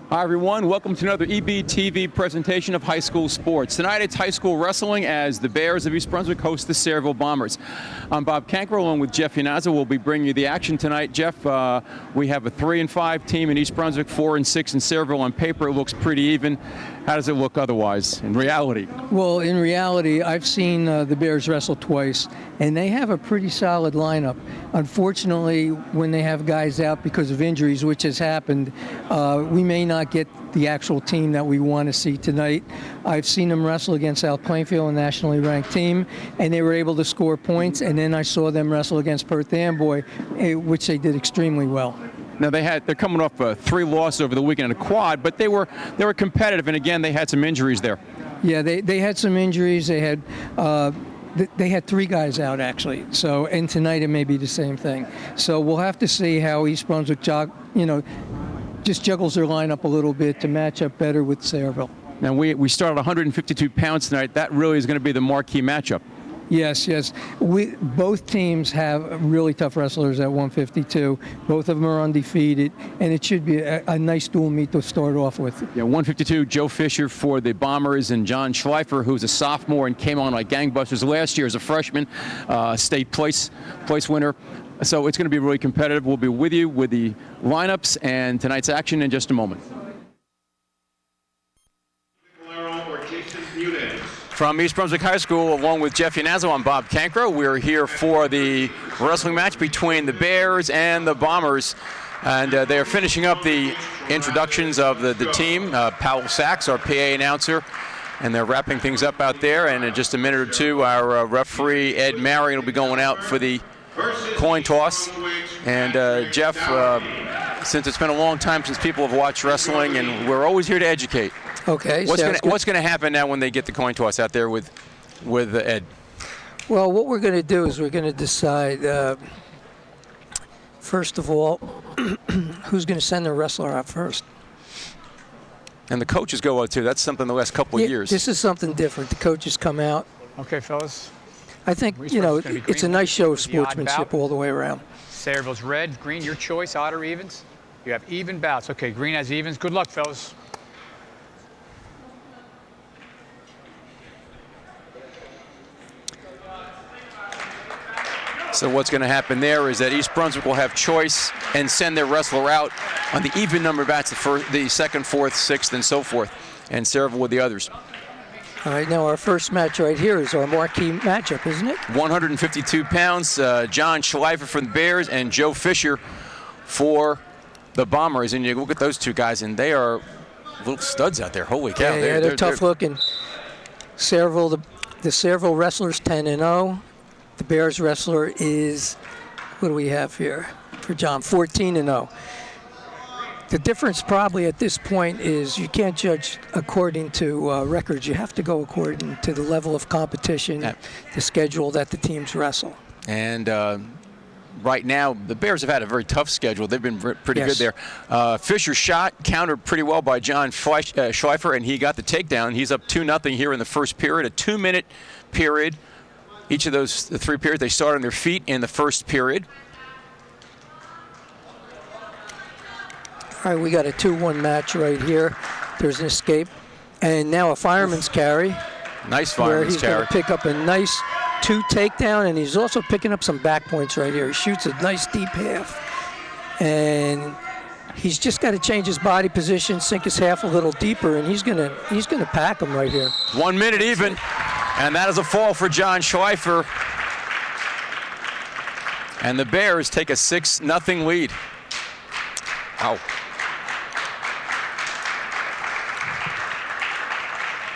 Hi everyone, welcome to another EBTV presentation of high school sports. Tonight it's high school wrestling as the Bears of East Brunswick host the Sayreville Bombers. I'm Bob Cancro along with Jeff Yannazzo. We'll be bringing you the action tonight. Jeff, we have a 3-5 team in East Brunswick, 4-6 in Sayreville. On paper it looks pretty even. How does it look otherwise in reality? Well, in reality, I've seen the Bears wrestle twice, and they have a pretty solid lineup. Unfortunately, when they have guys out because of injuries, which has happened, we may not get the actual team that we want to see tonight. I've seen them wrestle against South Plainfield, a nationally ranked team, and they were able to score points, and then I saw them wrestle against Perth Amboy, which they did extremely well. Now they're coming off 3 losses over the weekend in a quad, but they were competitive, and again they had some injuries there. Yeah, they had some injuries. They had 3 guys out actually. So, and tonight it may be the same thing. So we'll have to see how East Brunswick just juggles their lineup a little bit to match up better with Sayreville. Now we start at 152 pounds tonight. That really is going to be the marquee matchup. Yes. Both teams have really tough wrestlers at 152. Both of them are undefeated, and it should be a nice dual meet to start off with. Yeah, 152, Joe Fisher for the Bombers and John Schleifer, who's a sophomore and came on like gangbusters last year as a freshman, state place winner. So it's going to be really competitive. We'll be with you with the lineups and tonight's action in just a moment. From East Brunswick High School, along with Jeff Yannazzo, I'm Bob Cancro. We're here for the wrestling match between the Bears and the Bombers. And they are finishing up the introductions of the team. Powell Sachs, our PA announcer, and they're wrapping things up out there. And in just a minute or two, our referee, Ed Marion, will be going out for the coin toss. And Jeff, since it's been a long time since people have watched wrestling, and we're always here to educate. Okay. What's going to happen now when they get the coin toss out there with Ed? Well, what we're going to do is we're going to decide, first of all, who's going to send the wrestler out first. And the coaches go out too. That's something the last couple of years. This is something different. The coaches come out. Okay, fellas. I think, it's a nice show of sportsmanship all the way around. Sayreville's red, green, your choice, odd or evens. You have even bouts. Okay, green has evens. Good luck, fellas. So what's going to happen there is that East Brunswick will have choice and send their wrestler out on the even number of bats, the second, fourth, sixth, and so forth, and Sayreville with the others. All right, now our first match right here is our marquee matchup, isn't it? 152 pounds, John Schleifer for the Bears and Joe Fisher for the Bombers. And you look at those two guys, and they are little studs out there. Holy cow. Yeah, they're tough looking. Sayreville, the Sayreville wrestler's 10-0. The Bears wrestler is, what do we have here for John? 14-0. The difference probably at this point is you can't judge according to records. You have to go according to the level of competition, the schedule that the teams wrestle. And right now, the Bears have had a very tough schedule. They've been pretty good there. Fisher shot, countered pretty well by John Schleifer, and he got the takedown. He's up 2-0 here in the first period, a 2-minute period. Each of those 3 periods, they start on their feet in the first period. All right, we got a 2-1 match right here. There's an escape. And now a fireman's carry. Nice fireman's carry. Where he's going to pick up a nice 2 takedown, and he's also picking up some back points right here. He shoots a nice deep half. And he's just got to change his body position, sink his half a little deeper, and he's gonna pack him right here. 1 minute even. And that is a fall for John Schleifer. And the Bears take a 6-0 lead. Wow.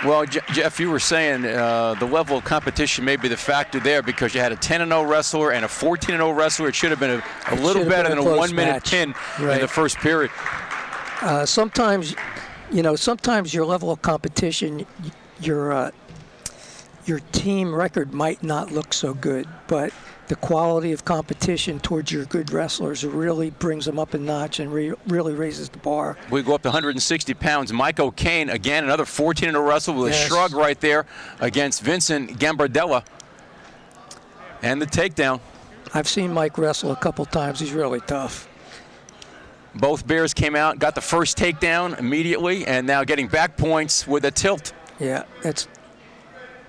Well, Jeff, you were saying the level of competition may be the factor there because you had a 10-0 wrestler and a 14-0 wrestler. It should have been a little better than a 1-minute pin in the first period. Sometimes your level of competition, your team record might not look so good, but the quality of competition towards your good wrestlers really brings them up a notch and really raises the bar. We go up to 160 pounds. Mike O'Kane, again, another 14-0 wrestler with a shrug right there against Vincent Gambardella. And the takedown. I've seen Mike wrestle a couple times. He's really tough. Both Bears came out, got the first takedown immediately, and now getting back points with a tilt. Yeah, that's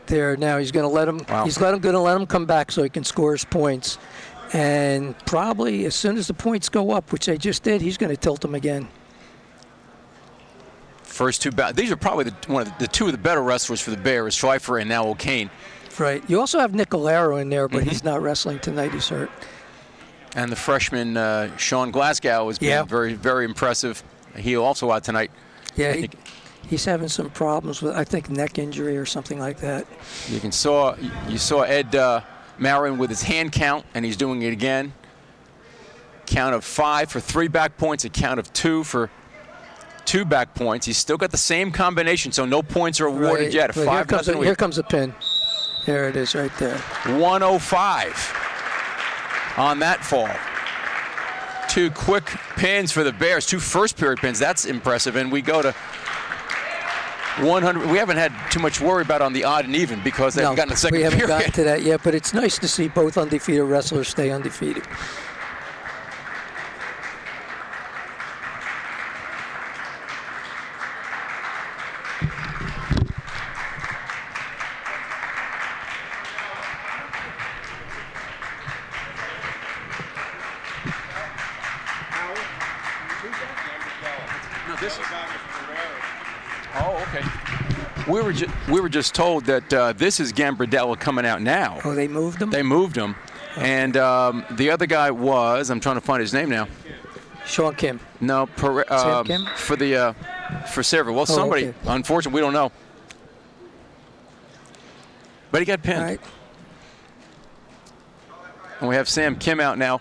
there now. He's going to let him. Wow. He's going to let him come back so he can score his points. And probably as soon as the points go up, which they just did, he's going to tilt him again. First two bouts. These are probably two of the better wrestlers for the Bears, Schleifer and now O'Kane. Right. You also have Nicolaro in there, but he's not wrestling tonight. He's hurt. And the freshman Sean Glasgow has been very, very impressive. He also out tonight. Yeah, he's having some problems with, I think, neck injury or something like that. You saw Ed Marin with his hand count, and he's doing it again. Count of 5 for 3 back points, a count of 2 for 2 back points. He's still got the same combination, so no points are awarded yet. Here comes a pin. There it is right there. 105 on that fall. 2 quick pins for the Bears, 2 first period pins. That's impressive. And we go to 100. We haven't had too much worry about on the odd and even because they haven't gotten a second period. We haven't gotten to that yet, but it's nice to see both undefeated wrestlers stay undefeated. Oh, okay. We were just told that this is Gambardella coming out now. Oh, they moved him? They moved him. Okay. And the other guy was, I'm trying to find his name now. Sean Kim. No, Sam Kim? for Sayreville. Well, somebody, okay. Unfortunately, we don't know. But he got pinned. All right. And we have Sam Kim out now.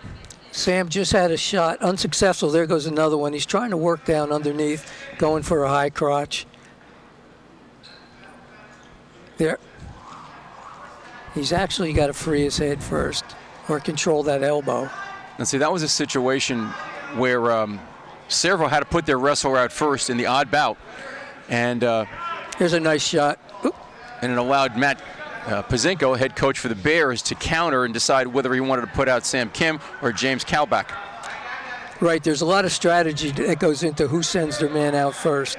Sam just had a shot, unsuccessful. There goes another one. He's trying to work down underneath, going for a high crotch. There. He's actually got to free his head first or control that elbow. And see, that was a situation where Sayreville had to put their wrestler out first in the odd bout. And here's a nice shot. Oop. And it allowed Matt Pazinko, head coach for the Bears, to counter and decide whether he wanted to put out Sam Kim or James Kalbach. Right, there's a lot of strategy that goes into who sends their man out first.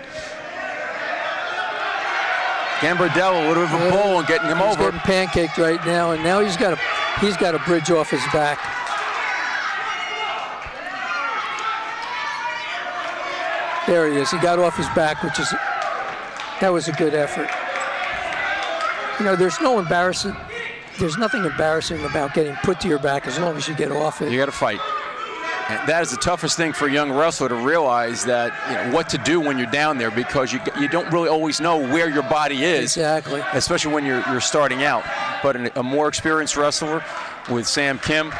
Gambardella, a little bit of a bull and getting him over. He's getting pancaked right now, and now he's got a bridge off his back. There he is. He got off his back, that was a good effort. You know, there's nothing embarrassing about getting put to your back as long as you get off it. You got to fight. And that is the toughest thing for a young wrestler to realize, that what to do when you're down there, because you don't really always know where your body is. Exactly. Especially when you're starting out. But a more experienced wrestler with Sam Kim.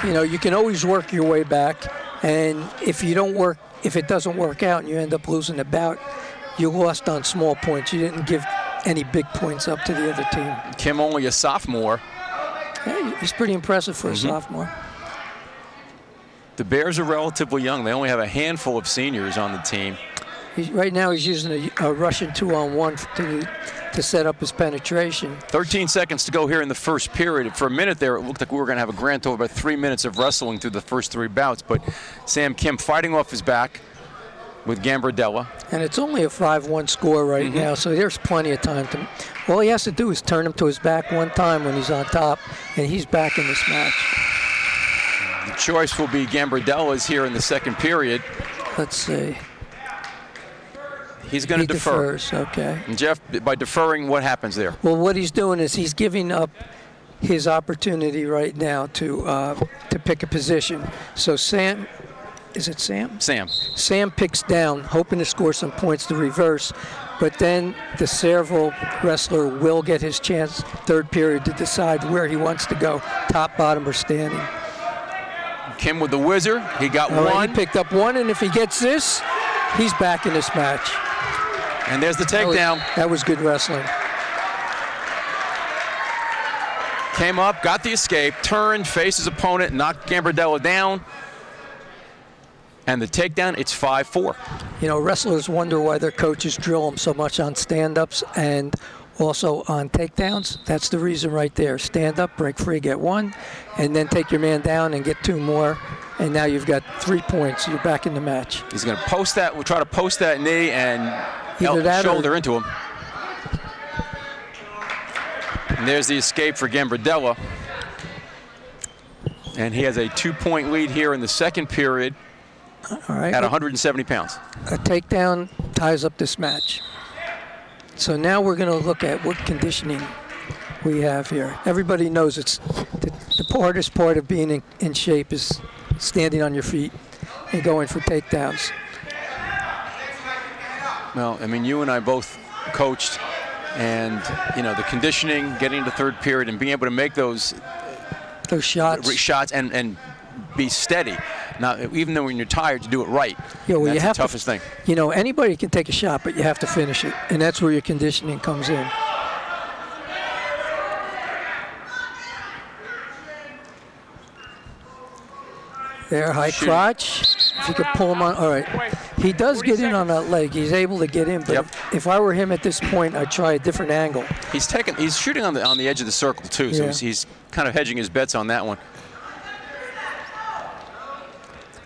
You know, you can always work your way back, and if it doesn't work out and you end up losing the bout, you lost on small points. You didn't give any big points up to the other team. Kim only a sophomore. Yeah, he's pretty impressive for a sophomore. The Bears are relatively young. They only have a handful of seniors on the team. Right now he's using a Russian 2-on-1 to set up his penetration. 13 seconds to go here in the first period. For a minute there, it looked like we were going to have a grand total of about 3 minutes of wrestling through the first 3 bouts. But Sam Kim fighting off his back with Gambardella. And it's only a 5-1 score right now, so there's plenty of time to. All he has to do is turn him to his back one time when he's on top, and he's back in this match. The choice will be Gambardella's here in the second period. Let's see. He's going to defer. Defers, okay. And Jeff, by deferring, what happens there? Well, what he's doing is he's giving up his opportunity right now to pick a position. So Sam, is it Sam? Sam. Sam picks down, hoping to score some points to reverse, but then the Sayreville wrestler will get his chance, third period, to decide where he wants to go, top, bottom, or standing. Kim with the whizzer. He got one. Right, he picked up one, and if he gets this, he's back in this match. And there's the takedown. That was good wrestling. Came up, got the escape, turned, faced his opponent, knocked Gambardella down. And the takedown, it's 5-4. You know, wrestlers wonder why their coaches drill them so much on stand-ups and Also on takedowns, that's the reason right there. Stand up, break free, get 1, and then take your man down and get 2 more. And now you've got 3 points. You're back in the match. He's going to post that. We'll try to post that knee and shoulder into him. And there's the escape for Gambardella. And he has a 2-point lead here in the second period. All right. At 170 pounds. A takedown ties up this match. So now we're going to look at what conditioning we have here. Everybody knows it's the hardest part of being in shape is standing on your feet and going for takedowns. Well, I mean, you and I both coached, and the conditioning, getting into third period, and being able to make those shots and be steady. Now, even though when you're tired, to do it right. Yeah, well, that's the toughest thing. Anybody can take a shot, but you have to finish it, and that's where your conditioning comes in. There, high crotch. If you could pull him on. All right. He does get in on that leg. He's able to get in, but if I were him at this point, I'd try a different angle. He's shooting on the edge of the circle too, so he's kind of hedging his bets on that one.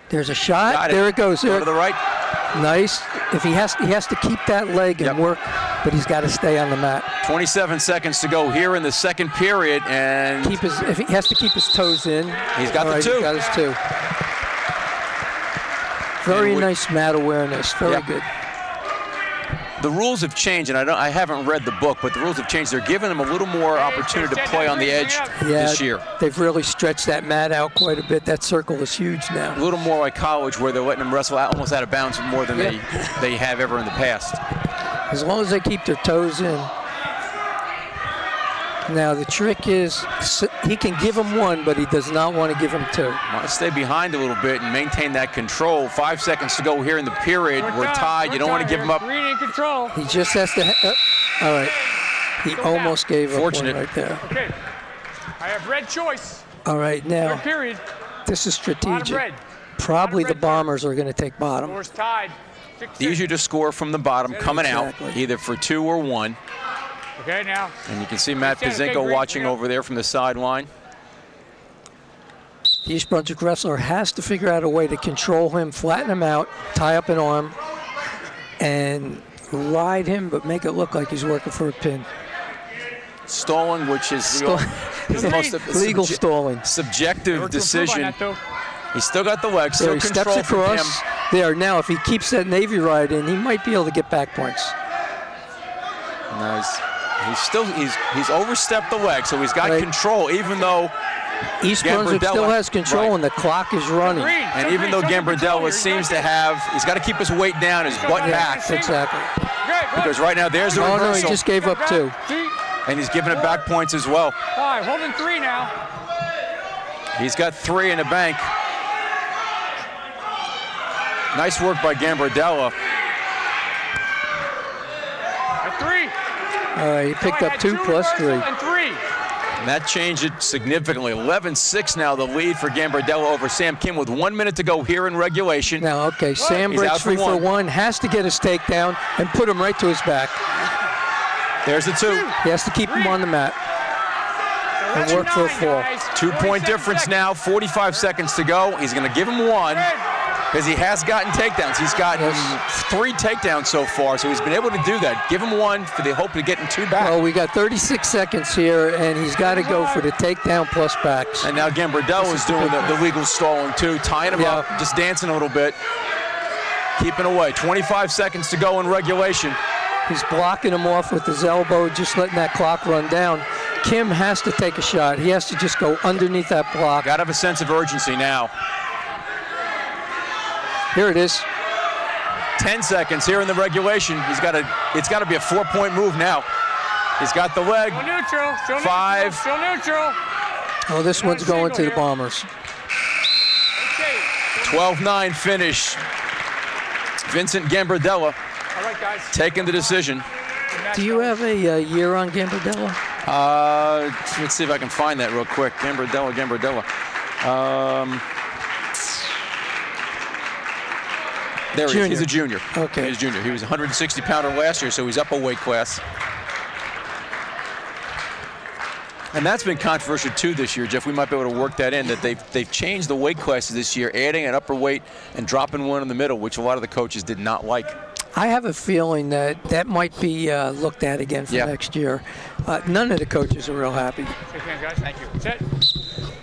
There's a shot. There it goes. Go to the right. Nice. If he has to keep that leg and work, but he's got to stay on the mat. 27 seconds to go here in the second period, and if he has to keep his toes in. He's got the 2. He's got his 2. Very nice mat awareness. Very good. The rules have changed, and I haven't read the book, but the rules have changed. They're giving him a little more opportunity to play on the edge this year. They've really stretched that mat out quite a bit. That circle is huge now. A little more like college, where they're letting him wrestle almost out of bounds more than they have ever in the past. As long as they keep their toes in. Now, the trick is he can give him 1, but he does not want to give him 2. Want to stay behind a little bit and maintain that control. 5 seconds to go here in the period. We're tied. You don't want to give him up. Green in control. He just has to. All right. He almost gave up 1 right there. Okay. I have red choice. All right, now. Third period. This is strategic. Probably the Bombers are going to take bottom. Score's tied. They usually just score from the bottom, coming out, either for 2 or 1. Okay, now. And you can see Matt Pazinko watching over there from the sideline. The East Brunswick wrestler has to figure out a way to control him, flatten him out, tie up an arm, and ride him, but make it look like he's working for a pin. Stalling, which is the most legal stalling. Subjective decision. He's still got the leg, still he steps across. There, now if he keeps that Navy ride in, he might be able to get back points. Nice. He's overstepped the leg, so he's got control, even though East Brunswick still has control and the clock is running. And even though Gambardella seems to have, he's got to keep his weight down, his butt back. Exactly. Because right now there's the reversal. Oh no, he just gave up 2. And he's giving it back points as well. 5, holding 3 now. He's got 3 in the bank. Nice work by Gambardella. At 3. All right, he picked up 2 plus 3. And that changed it significantly. 11-6 now, the lead for Gambardella over Sam Kim with 1 minute to go here in regulation. Now, okay, Sam breaks free for 1, has to get his takedown and put him right to his back. There's the 2. He has to keep him on the mat and work for a fall. 2-point difference now, 45 seconds to go. He's going to give him 1. Because he has gotten takedowns. He's gotten 3 takedowns so far, so he's been able to do that. Give him 1 for the hope of getting 2 back. Well, we got 36 seconds here, and he's got to go for the takedown plus backs. And now Gambardella is doing the legal stalling too, tying him up, just dancing a little bit, keeping away. 25 seconds to go in regulation. He's blocking him off with his elbow, just letting that clock run down. Kim has to take a shot. He has to just go underneath that block. Got to have a sense of urgency now. Here it is. 10 seconds here in the regulation. It's got to be a 4-point move now. He's got the leg. Still neutral. Still 5. Neutral. Still neutral. Oh, this one's going to the Bombers. 12-9 finish. Vincent Gambardella taking the decision. Do you have a year on Gambardella? Let's see if I can find that real quick. Gambardella. There he is. He's a junior. Okay. He's a junior. He was a 160-pounder last year, so he's up a weight class. And that's been controversial too this year, Jeff. We might be able to work that in, that they've changed the weight classes this year, adding an upper weight and dropping one in the middle, which a lot of the coaches did not like. I have a feeling that might be looked at again for next year. None of the coaches are real happy. Shake hands, guys. Thank you. Set.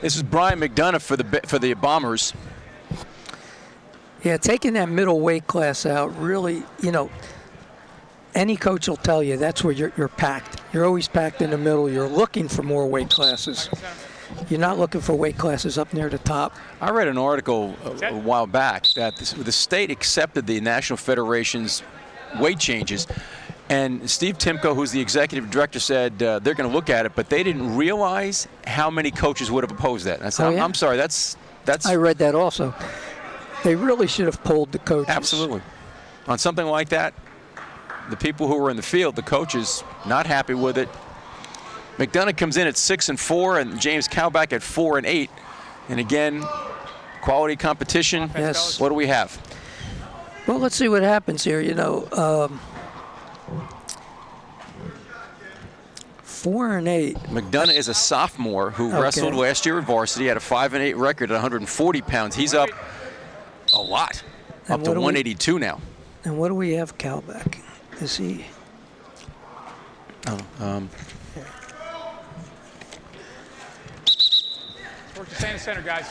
This is Brian McDonough for the Bombers. Yeah, taking that middle weight class out really, any coach will tell you that's where you're packed. You're always packed in the middle. You're looking for more weight classes. You're not looking for weight classes up near the top. I read an article a while back that the state accepted the National Federation's weight changes, and Steve Timko, who's the executive director, said they're going to look at it, but they didn't realize how many coaches would have opposed that. And I said, I'm sorry, that's. I read that also. They really should have polled the coaches. Absolutely. On something like that, the people who were in the field, the coaches, not happy with it. McDonough comes in at 6-4, and James Cowback at 4-8. And again, quality competition. Yes. What do we have? Well, let's see what happens here. 4-8. McDonough is a sophomore who wrestled last year at varsity, had a 5-8 record at 140 pounds. He's up a lot, up to 182 now. And what do we have Cowback? Is he? Work to stay in the center, guys.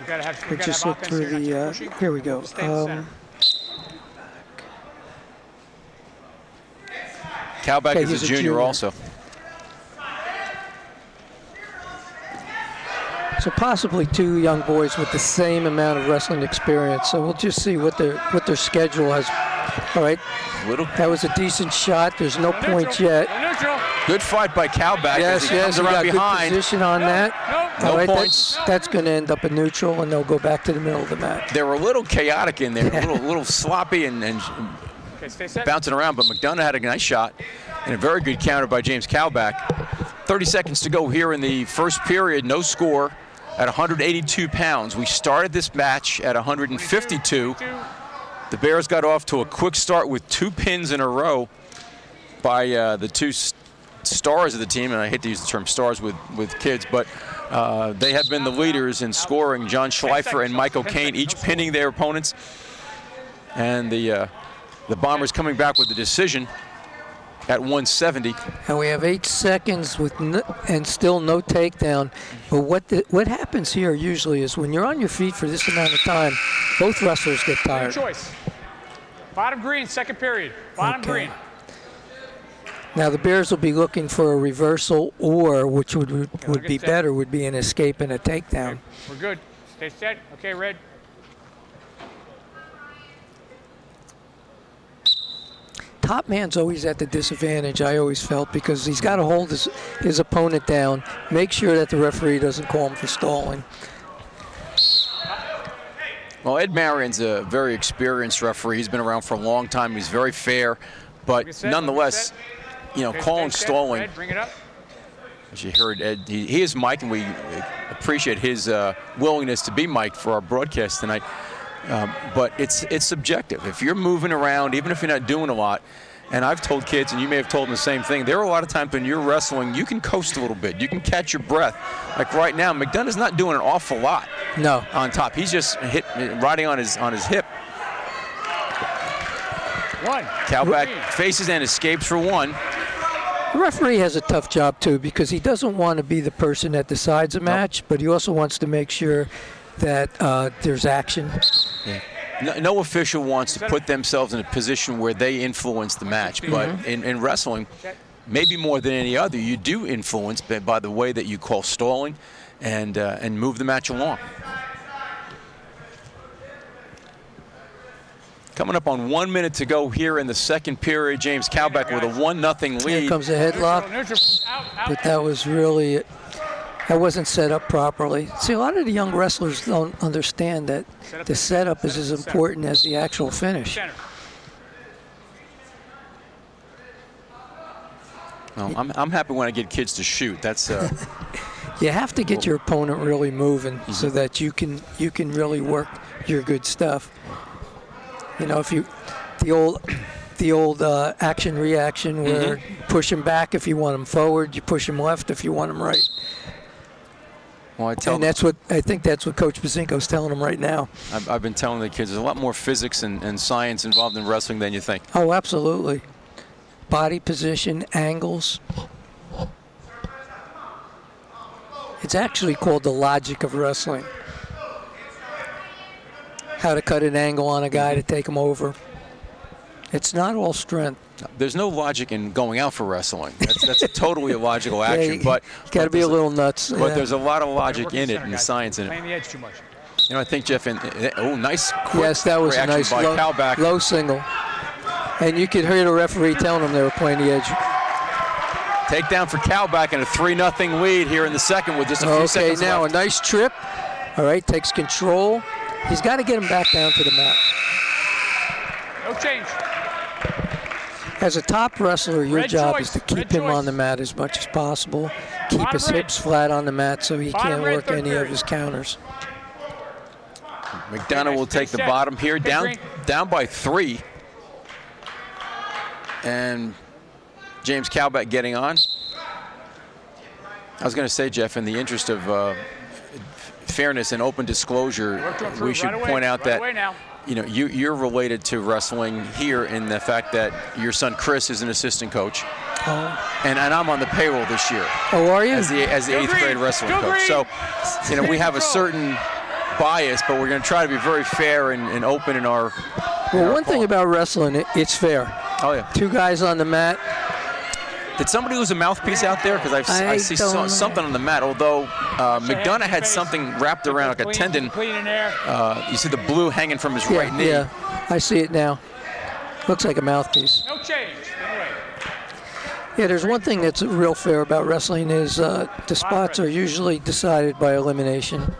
We gotta have. We just look through the. Here we go. Cowback is a junior also. So possibly two young boys with the same amount of wrestling experience. So we'll just see what their schedule has. All right. That was a decent shot. There's no points yet. Good fight by Cowback. Yes, he comes he around got behind. good position on that. No points. That's going to end up a neutral, and they'll go back to the middle of the mat. They were a little chaotic in there, a little sloppy and bouncing around, but McDonough had a nice shot and a very good counter by James Cowback. 30 seconds to go here in the first period. No score at 182 pounds. We started this match at 152. The Bears got off to a quick start with 2 pins in a row by the two stars of the team, and I hate to use the term stars with kids, but they have been the leaders in scoring. John Schleifer and Michael Kane each pinning their opponents, and the Bombers coming back with the decision at 170. And we have 8 seconds with and still no takedown. But what happens here usually is when you're on your feet for this amount of time, both wrestlers get tired. Good choice. Bottom green, second period. Bottom green. Now the Bears will be looking for a reversal, or which would be better, would be an escape and a takedown. Okay, we're good. Stay set. Okay, red. Top man's always at the disadvantage, I always felt, because he's got to hold his opponent down, make sure that the referee doesn't call him for stalling. Well, Ed Marion's a very experienced referee. He's been around for a long time. He's very fair, but nonetheless, calling stalling. Red, bring it up. As you heard, Ed, he is mic'd, and we appreciate his willingness to be mic'd for our broadcast tonight. But it's subjective. If you're moving around, even if you're not doing a lot, and I've told kids, and you may have told them the same thing, there are a lot of times when you're wrestling, you can coast a little bit. You can catch your breath. Like right now, McDonough's not doing an awful lot. No. On top. He's just riding on his hip. One. Cowback faces and escapes for 1. The referee has a tough job, too, because he doesn't want to be the person that decides a match, but he also wants to make sure that there's action. Yeah. No official wants to put themselves in a position where they influence the match, but in wrestling, maybe more than any other, you do influence by the way that you call stalling and move the match along. Coming up on 1 minute to go here in the second period, James Cowback with a 1-0 lead. Here comes a headlock, but that was really... That wasn't set up properly. See, a lot of the young wrestlers don't understand that the setup is as important as the actual finish. Well, I'm happy when I get kids to shoot. That's you have to get your opponent really moving so that you can really work your good stuff. If the old the old action-reaction where you push him back if you want him forward, you push him left if you want him right. Well, I think that's what Coach Bazinko's telling them right now. I've been telling the kids there's a lot more physics and science involved in wrestling than you think. Oh, absolutely. Body position, angles. It's actually called the logic of wrestling. How to cut an angle on a guy to take him over. It's not all strength. There's no logic in going out for wrestling. That's a totally illogical action. Yeah, but got to be a little nuts. But there's a lot of logic in it and science in it. Playing the edge too much. You know, I think, Jeff, nice quick yes, that was a reaction nice by Kalbach. low single. And you could hear the referee telling them they were playing the edge. Takedown for Kalbach and a 3-0 lead here in the second with just a few seconds left. Okay, now left. a nice trip. All right, takes control. He's got to get him back down to the mat. No change. As a top wrestler, your Red job choice. is to keep Red him choice. on the mat as much as possible. Keep Bottom his red. hips flat on the mat so he Bottom can't red, work third any of period. his counters. McDonough will take the Set. bottom here, Big green. down by 3. And James Kalbach getting on. I was going to say, Jeff, in the interest of fairness and open disclosure, we should point out that you know you're related to wrestling here in the fact that your son Chris is an assistant coach, and I'm on the payroll this year. Oh, are you? As the 8th grade wrestling coach. So, you know, we have a certain bias, but we're going to try to be very fair and open in our. Well, one thing about wrestling, it's fair. Oh yeah. 2 guys on the mat. Did somebody lose a mouthpiece out there? Because I see don't know. something on the mat. Although McDonough had something wrapped around like a tendon. You see the blue hanging from his right knee. Yeah, I see it now. Looks like a mouthpiece. No change. Anyway. Yeah, there's one thing that's real fair about wrestling is the spots are usually decided by elimination,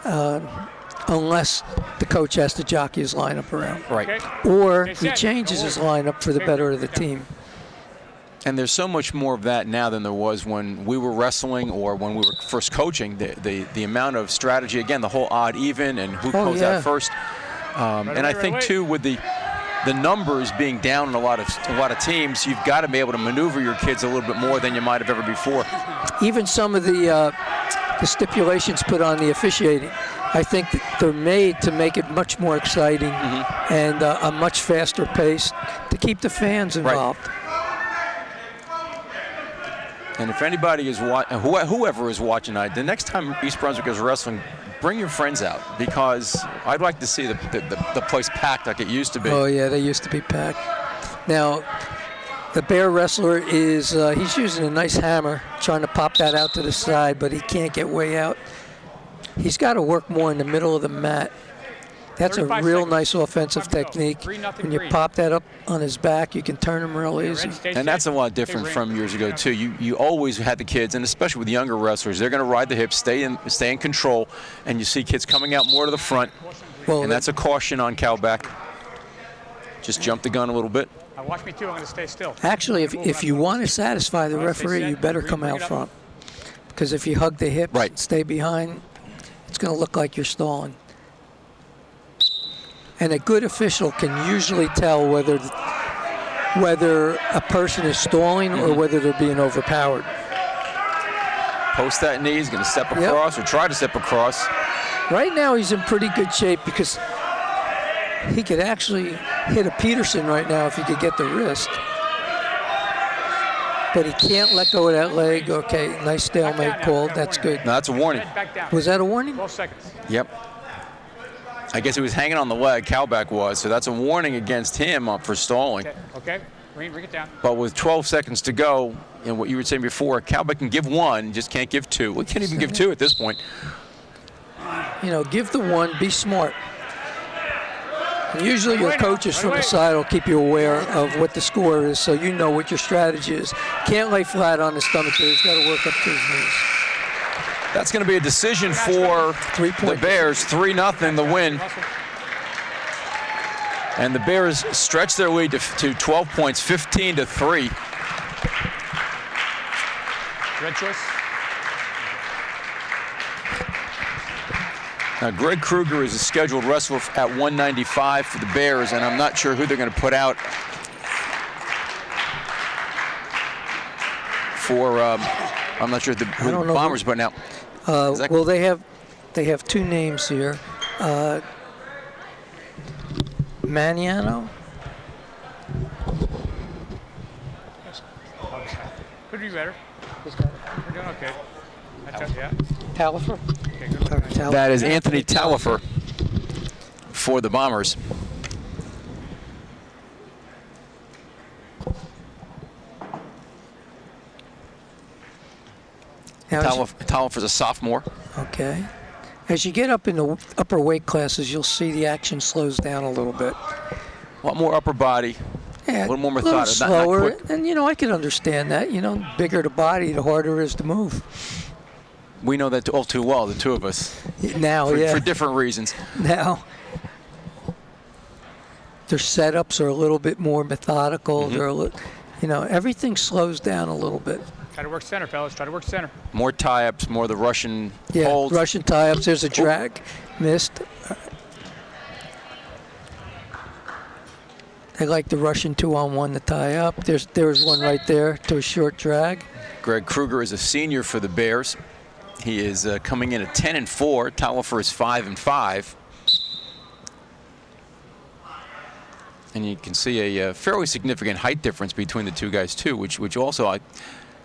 unless the coach has to jockey his lineup around. Right. Or he changes his lineup for the better of the team. And there's so much more of that now than there was when we were wrestling or when we were first coaching. The amount of strategy, again, the whole odd even and who goes out first. And I think too with the numbers being down in a lot of teams, you've got to be able to maneuver your kids a little bit more than you might have ever before. Even some of the stipulations put on the officiating, I think that they're made to make it much more exciting and a much faster pace to keep the fans involved. Right. And if anybody is watching, whoever is watching tonight, the next time East Brunswick is wrestling, bring your friends out because I'd like to see the place packed like it used to be. Oh yeah, they used to be packed. Now, the bear wrestler is he's using a nice hammer, trying to pop that out to the side, but he can't get way out. He's got to work more in the middle of the mat. That's a real nice offensive technique. When you pop that up on his back, you can turn him real easy. And that's a lot different from years ago too. You always had the kids, and especially with younger wrestlers, they're going to ride the hips, stay in control, and you see kids coming out more to the front. Well, and that's a caution on Kalbach. Just jump the gun a little bit. Watch me too. I'm going to stay still. Actually, if you want to satisfy the referee, you better come out front. Because if you hug the hips and stay behind, it's going to look like you're stalling. And a good official can usually tell whether a person is stalling or whether they're being overpowered. Post that knee, he's going to step across or try to step across. Right now he's in pretty good shape because he could actually hit a Peterson right now if he could get the wrist. But he can't let go of that leg. Okay, nice stalemate called. That's good. No, that's a warning. Was that a warning? 12 seconds. Yep. I guess he was hanging on the leg, Kalbach was, so that's a warning against him for stalling. Okay. Bring it down. But with 12 seconds to go, and what you were saying before, Kalbach can give 1, just can't give 2. We can't even give 2 at this point. You know, give the 1, be smart. And usually your coaches from the side will keep you aware of what the score is so you know what your strategy is. Can't lay flat on his stomach here. He's got to work up to his knees. That's going to be a decision for the Bears, 3-0 the win. And the Bears stretch their lead to 12 points, 15-3. Red choice. Now, Greg Kruger is a scheduled wrestler at 195 for the Bears, and I'm not sure who they're going to put out for, I'm not sure who the Bombers put now. Well, they have two names here. Maniano? Could be better. We're doing okay. Yeah. Talifer? Okay, good luck. That is Anthony Talifer for the Bombers. Talifer's a sophomore. Okay. As you get up in the upper weight classes, you'll see the action slows down a little bit. A lot more upper body. Yeah, a little more a little methodical, slower, not quick. and I can understand that. Bigger the body, the harder it is to move. We know that all too well, the two of us. Now, for different reasons. Now, their setups are a little bit more methodical. Mm-hmm. They're everything slows down a little bit. Try to work center, fellas. Try to work center. More tie-ups, more the Russian Yeah, holds. Russian tie-ups. There's a drag. Missed. They like the Russian 2-on-1 to tie up. There's one right there to a short drag. Greg Kruger is a senior for the Bears. He is coming in at 10-4. Talifer is 5-5. And you can see a fairly significant height difference between the two guys too, which also,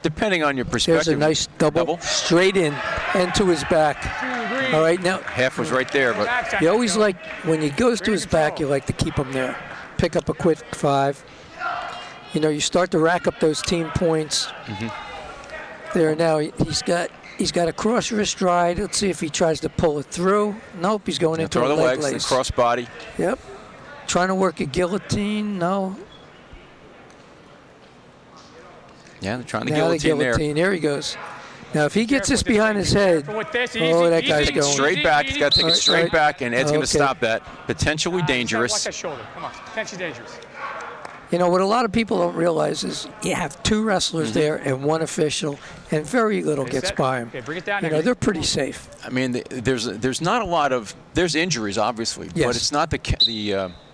depending on your perspective. There's a nice double. Straight in and to his back. All right, now. Half was right there, but You always like, when he goes to his back, you like to keep him there. Pick up a quick 5. You start to rack up those team points. Mm-hmm. There now, he's got a cross wrist ride. Let's see if he tries to pull it through. Nope, he's going into a throw the leg legs, lace. the cross body. Yep. Trying to work a guillotine. No. Yeah, they're trying to Now the guillotine there. guillotine. There he goes. Now, if he gets this behind his head, that guy's going. Straight back. He's got to take it straight back, and Ed's going to stop that. Potentially dangerous. Watch that shoulder. Come on. Potentially dangerous. What a lot of people don't realize is you have 2 wrestlers there and 1 official, and very little gets by him. Okay, bring it down. They're pretty safe. I mean, there's not a lot of injuries, obviously, Yes. but it's not the.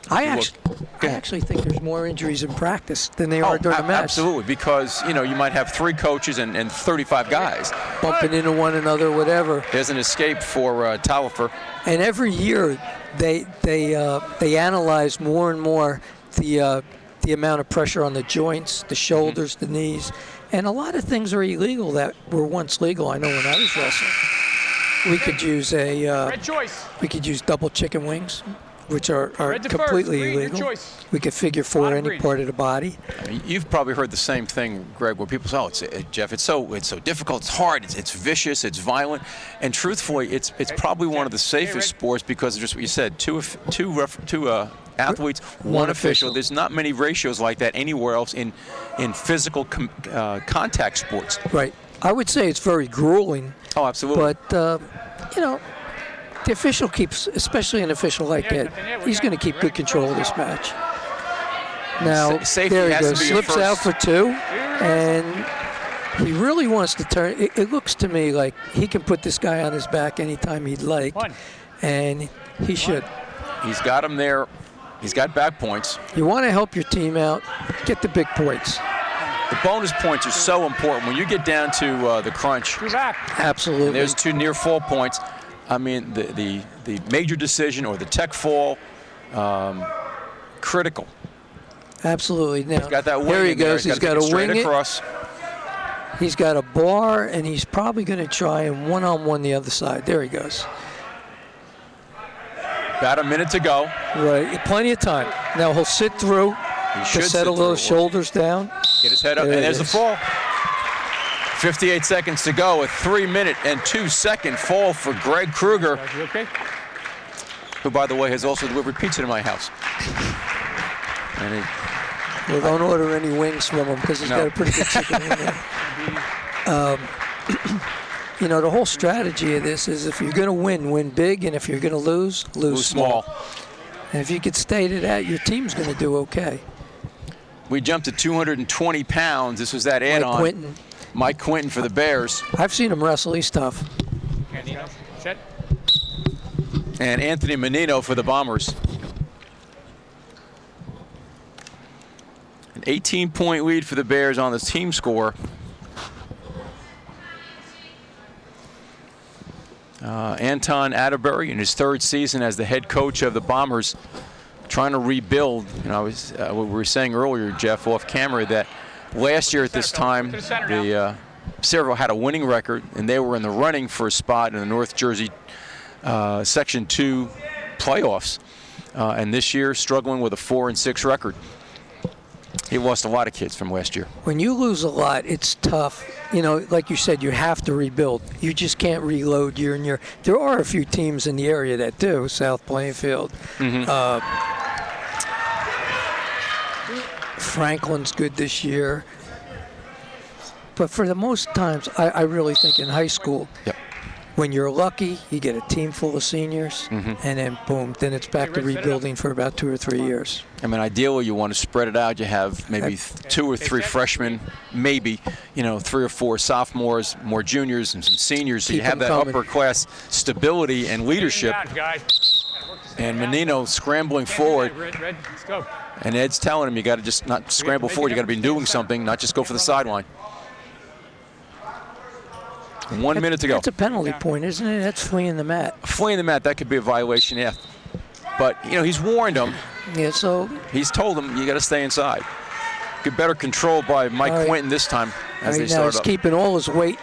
I actually think there's more injuries in practice than there are during the match. Absolutely, because you might have 3 coaches and 35 guys Bumping into one another, whatever. There's an escape for Talifer. And every year they analyze more and more the amount of pressure on the joints, the shoulders, the knees, and a lot of things are illegal that were once legal. I know when I was wrestling, we could use we could use double chicken wings, which are completely illegal. We could figure 4 any part of the body. I mean, you've probably heard the same thing, Greg, where people say, Jeff, it's so difficult, it's hard, it's vicious, it's violent, and truthfully, it's probably one of the safest sports because of just what you said, two athletes, 1 official. There's not many ratios like that anywhere else in physical contact sports. Right. I would say it's very grueling. Oh, absolutely. But the official keeps, especially an official like Ed, he's going to keep good control of this match. Now, there he goes, slips out for 2, and he really wants to turn. It looks to me like he can put this guy on his back anytime he'd like, and he should. He's got him there. He's got back points. You want to help your team out, get the big points. The bonus points are so important. When you get down to the crunch, absolutely. And there's 2 near fall points. I mean, the major decision or the tech fall, critical. Absolutely. Now, he's got that wing. There he goes. He's got a wing across. He's got a bar, and he's probably going to try and one-on-one the other side. There he goes. About a minute to go. Right, plenty of time. Now he'll sit through to settle those shoulders down. Get his head up, and there's the fall. 58 seconds to go. A 3-minute and 2-second fall for Greg Kruger, who, by the way, has also delivered pizza to my house. And well, don't order any wings from him because he's got a pretty good chicken in there. The whole strategy of this is if you're going to win big, and if you're going to lose small. And if you could stay to that, your team's going to do okay. We jumped to 220 pounds. This was that add-on. Mike Quinton for the Bears. I've seen him wrestle. He's tough. And Anthony Menino for the Bombers. An 18-point lead for the Bears on the team score. Anton Atterbury, in his 3rd season as the head coach of the Bombers, trying to rebuild. You know, what we were saying earlier, Jeff, off camera, that last year at this time, the Sayreville had a winning record, and they were in the running for a spot in the North Jersey Section 2 playoffs. And this year, struggling with a 4-6 record. He lost a lot of kids from last year. When you lose a lot, it's tough. You know, like you said, you have to rebuild. You just can't reload year in year. There are a few teams in the area that do. South Plainfield. Franklin's good this year. But for the most times, I really think in high school, when you're lucky, you get a team full of seniors, and then boom, then it's back to rebuilding for about 2 or 3 years. I mean, ideally, you want to spread it out. You have maybe 2 or 3 freshmen, maybe, you know, 3 or 4 sophomores, more juniors, and some seniors. So you have that upper class stability and leadership. And Menino scrambling forward. And Ed's telling him, you got to just not scramble forward. You got to be doing something, not just go for the sideline. 1 minute to go. That's a penalty point, isn't it? That's fleeing the mat. Fleeing the mat, that could be a violation, yeah. But, you know, he's warned him. Yeah, so. He's told him, you got to stay inside. Good better control by Mike Quinton this time as they start now he's up. keeping all his weight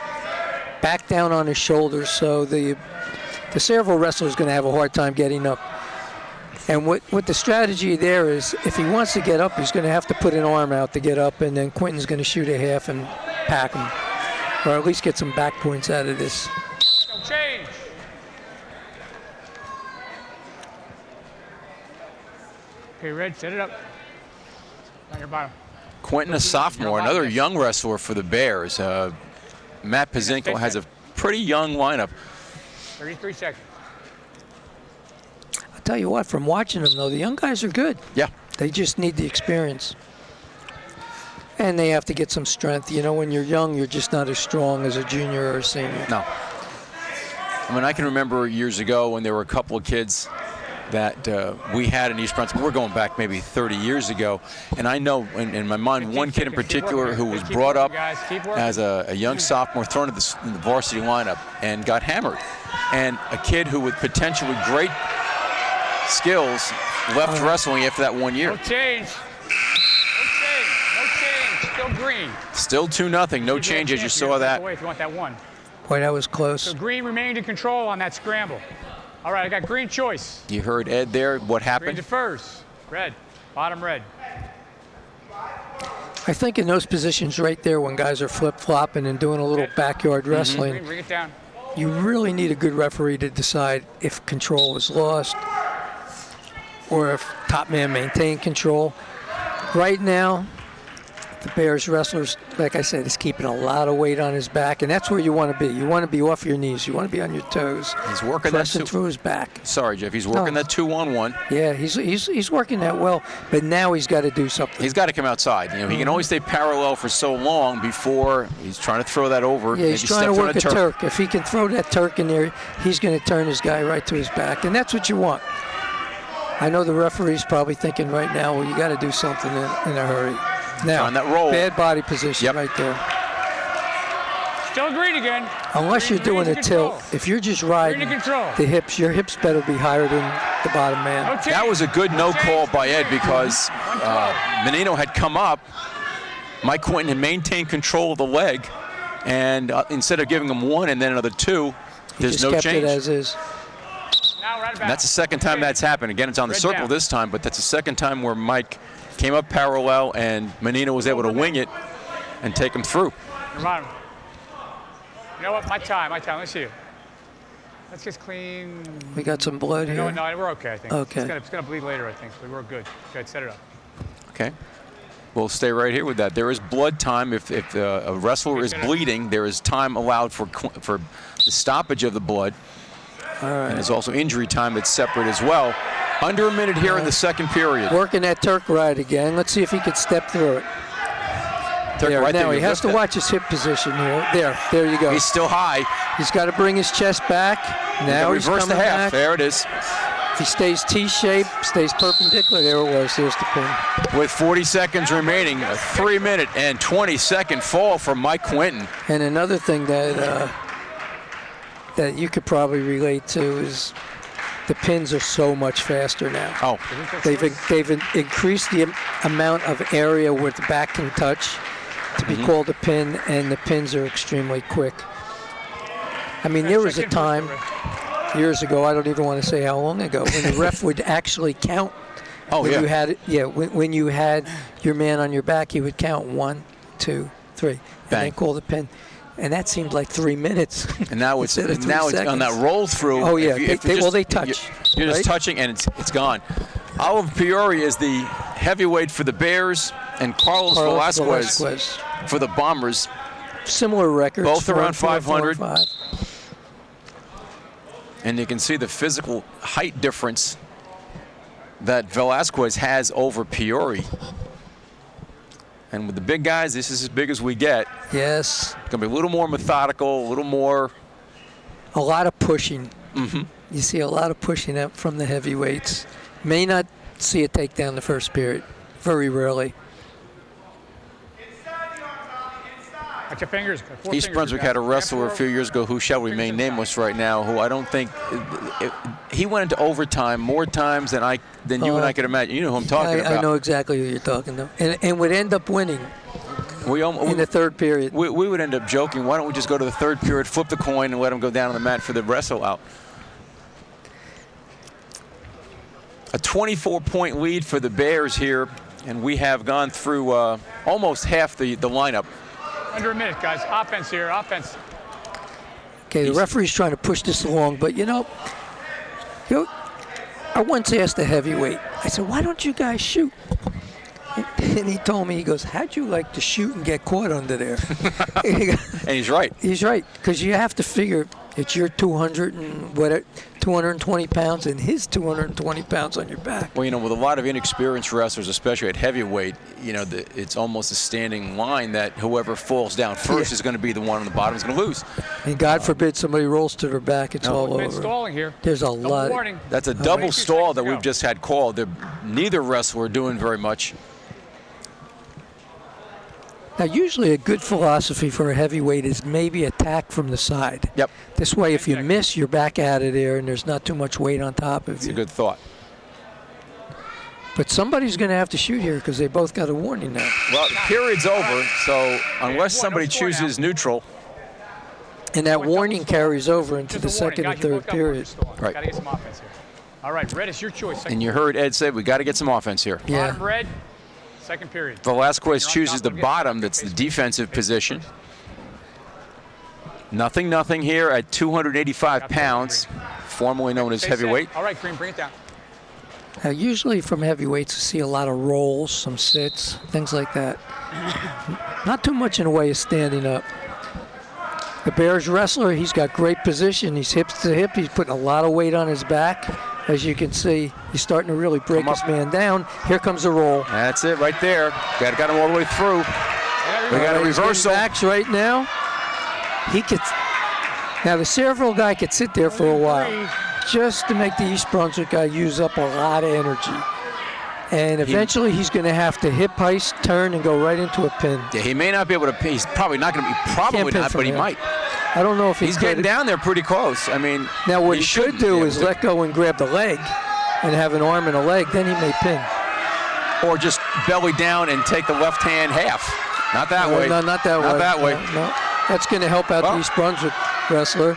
back down on his shoulders, so the Sayreville wrestler is going to have a hard time getting up. And what the strategy there is, if he wants to get up, he's going to have to put an arm out to get up, and then Quinton's going to shoot a half and pack him. Or at least get some back points out of this. Change. Okay, Red, set it up. On your bottom. Quinton, a sophomore, another young wrestler for the Bears. Matt Pazinko has a pretty young lineup. 33 seconds. I'll tell you what, from watching them, though, the young guys are good. Yeah. They just need the experience. And they have to get some strength. You know, when you're young, you're just not as strong as a junior or a senior. No. I mean, I can remember years ago when there were a couple of kids that we had in East Brunswick. We're going back maybe 30 years ago. And I know in my mind one kid in particular who was brought up as a young sophomore, thrown in the varsity lineup and got hammered. And a kid who with potentially great skills left wrestling after that 1 year. No change. Still green. Still 2-0. No change as you saw that. If you want that one. Boy, that was close. So green remained in control on that scramble. All right, I got green choice. You heard Ed there. What happened? Green defers. Red. Bottom red. I think in those positions right there when guys are flip-flopping and doing a little backyard wrestling, Bring it down. you really need a good referee to decide if control is lost or if top man maintained control. Right now, the Bears wrestlers, like I said, is keeping a lot of weight on his back, and that's where you want to be. You want to be off your knees. You want to be on your toes. He's working pressing through his back. Sorry, Jeff. He's working that 2-on-1. Yeah, he's working that well, but now he's got to do something. He's got to come outside. You know, he can only stay parallel for so long before he's trying to throw that over. Yeah, he's trying to work a Turk. If he can throw that Turk in there, he's going to turn his guy right to his back, and that's what you want. I know the referee's probably thinking right now, well, you got to do something in a hurry. Now, on that roll. Bad body position right there. Still green again. Unless you're doing a tilt, if you're just riding the hips, your hips better be higher than the bottom man. That was a good no call by Ed because Menino had come up. Mike Quinton had maintained control of the leg, and instead of giving him 1 and then another 2, there's no change. He just kept it as is. And that's the second time that's happened. Again, it's on the circle this time, but that's the second time where Mike came up parallel and Menino was able to wing it and take him through. You know what? My time. Let's see it. Let's just clean. We got some blood here. No, we're okay, I think. Okay. It's gonna bleed later, I think. So we're good. Good, set it up. Okay. We'll stay right here with that. There is blood time. If a wrestler is bleeding, there is time allowed for the stoppage of the blood. All right. And there's also injury time that's separate as well. Under a minute here in the second period. Working that Turk ride again. Let's see if he could step through it. Now he has to watch his hip position here. There you go. He's still high. He's got to bring his chest back. Now he's reverse the half. back. There it is. If he stays T-shaped, stays perpendicular, there it was. There's the pin. With 40 seconds remaining, a 3-minute and 20-second fall from Mike Quinton. And another thing that that you could probably relate to is the pins are so much faster now. Oh, They've increased the amount of area where the back can touch to be called a pin, and the pins are extremely quick. I mean, there was a time years ago, I don't even want to say how long ago, when the ref would actually count. oh yeah. When you had your man on your back, he would count 1, 2, 3, and then call the pin. And that seemed like 3 minutes. And now it's instead of 3 it's on that seconds. roll through. Oh yeah, if you they touch. You're just right? touching, and it's gone. Oliver Peoria is the heavyweight for the Bears, and Carlos Velasquez for the Bombers. Similar records. Both around 4 and 500. 5. And you can see the physical height difference that Velasquez has over Peoria. And with the big guys, this is as big as we get. Yes. It's going to be a little more methodical, a little more. A lot of pushing. You see a lot of pushing up from the heavyweights. May not see a takedown the first period. Very rarely. Watch your fingers. East Brunswick had a wrestler a few years ago who shall remain nameless right now, who I don't think he went into overtime more times than you and I could imagine. You know who I'm talking about. I know exactly who you're talking about, and would end up winning in the third period. We would end up joking, why don't we just go to the third period, flip the coin, and let him go down on the mat for the wrestle out. A 24-point lead for the Bears here, and we have gone through almost half the lineup. Under a minute, guys. Offense here. Offense. Okay, the referee's trying to push this along, but you know, I once asked a heavyweight, I said, why don't you guys shoot? And he told me, he goes, how'd you like to shoot and get caught under there? And he's right. He's right, because you have to figure it's your 220 pounds and his 220 pounds on your back. Well, you know, with a lot of inexperienced wrestlers, especially at heavyweight, you know, it's almost a standing line that whoever falls down first is going to be the one on the bottom is going to lose. And God forbid somebody rolls to their back, it's all over. Stalling here. There's a lot. Warning. That's a double stall that we've just had called. Neither wrestler doing very much. Now, usually a good philosophy for a heavyweight is maybe attack from the side. Yep. This way, if you miss, you're back out of there, and there's not too much weight on top of you. It's a good thought. But somebody's going to have to shoot here because they both got a warning now. Well, the period's over, so unless somebody chooses neutral. And that warning carries over into the second and third period. Right. Got to get some offense here. All right, Red, it's your choice. And you heard Ed say we got to get some offense here. Yeah. Bottom red, second period. Velasquez chooses the bottom, that's the defensive position. Nothing here at 285 pounds, formerly known as heavyweight. All right, Green, bring it down. Now, usually from heavyweights, you see a lot of rolls, some sits, things like that. Not too much in the way of standing up. The Bears wrestler, he's got great position. He's hip to hip. He's putting a lot of weight on his back. As you can see, he's starting to really break his man down. Here comes the roll. That's it right there. Got him all the way through. We got a reversal. Backs right now. He could. Now the Sayreville guy could sit there for a while, just to make the East Brunswick guy use up a lot of energy. And eventually he's going to have to hip heist, turn, and go right into a pin. Yeah, he may not be able to pin. He's probably not going to be. Probably not, but he might. I don't know if he's getting down there pretty close. I mean, now what he should do is let go and grab the leg, and have an arm and a leg. Then he may pin. Or just belly down and take the left hand half. Not that way. No, not that way. Not that way. No. That's going to help out the East Brunswick wrestler.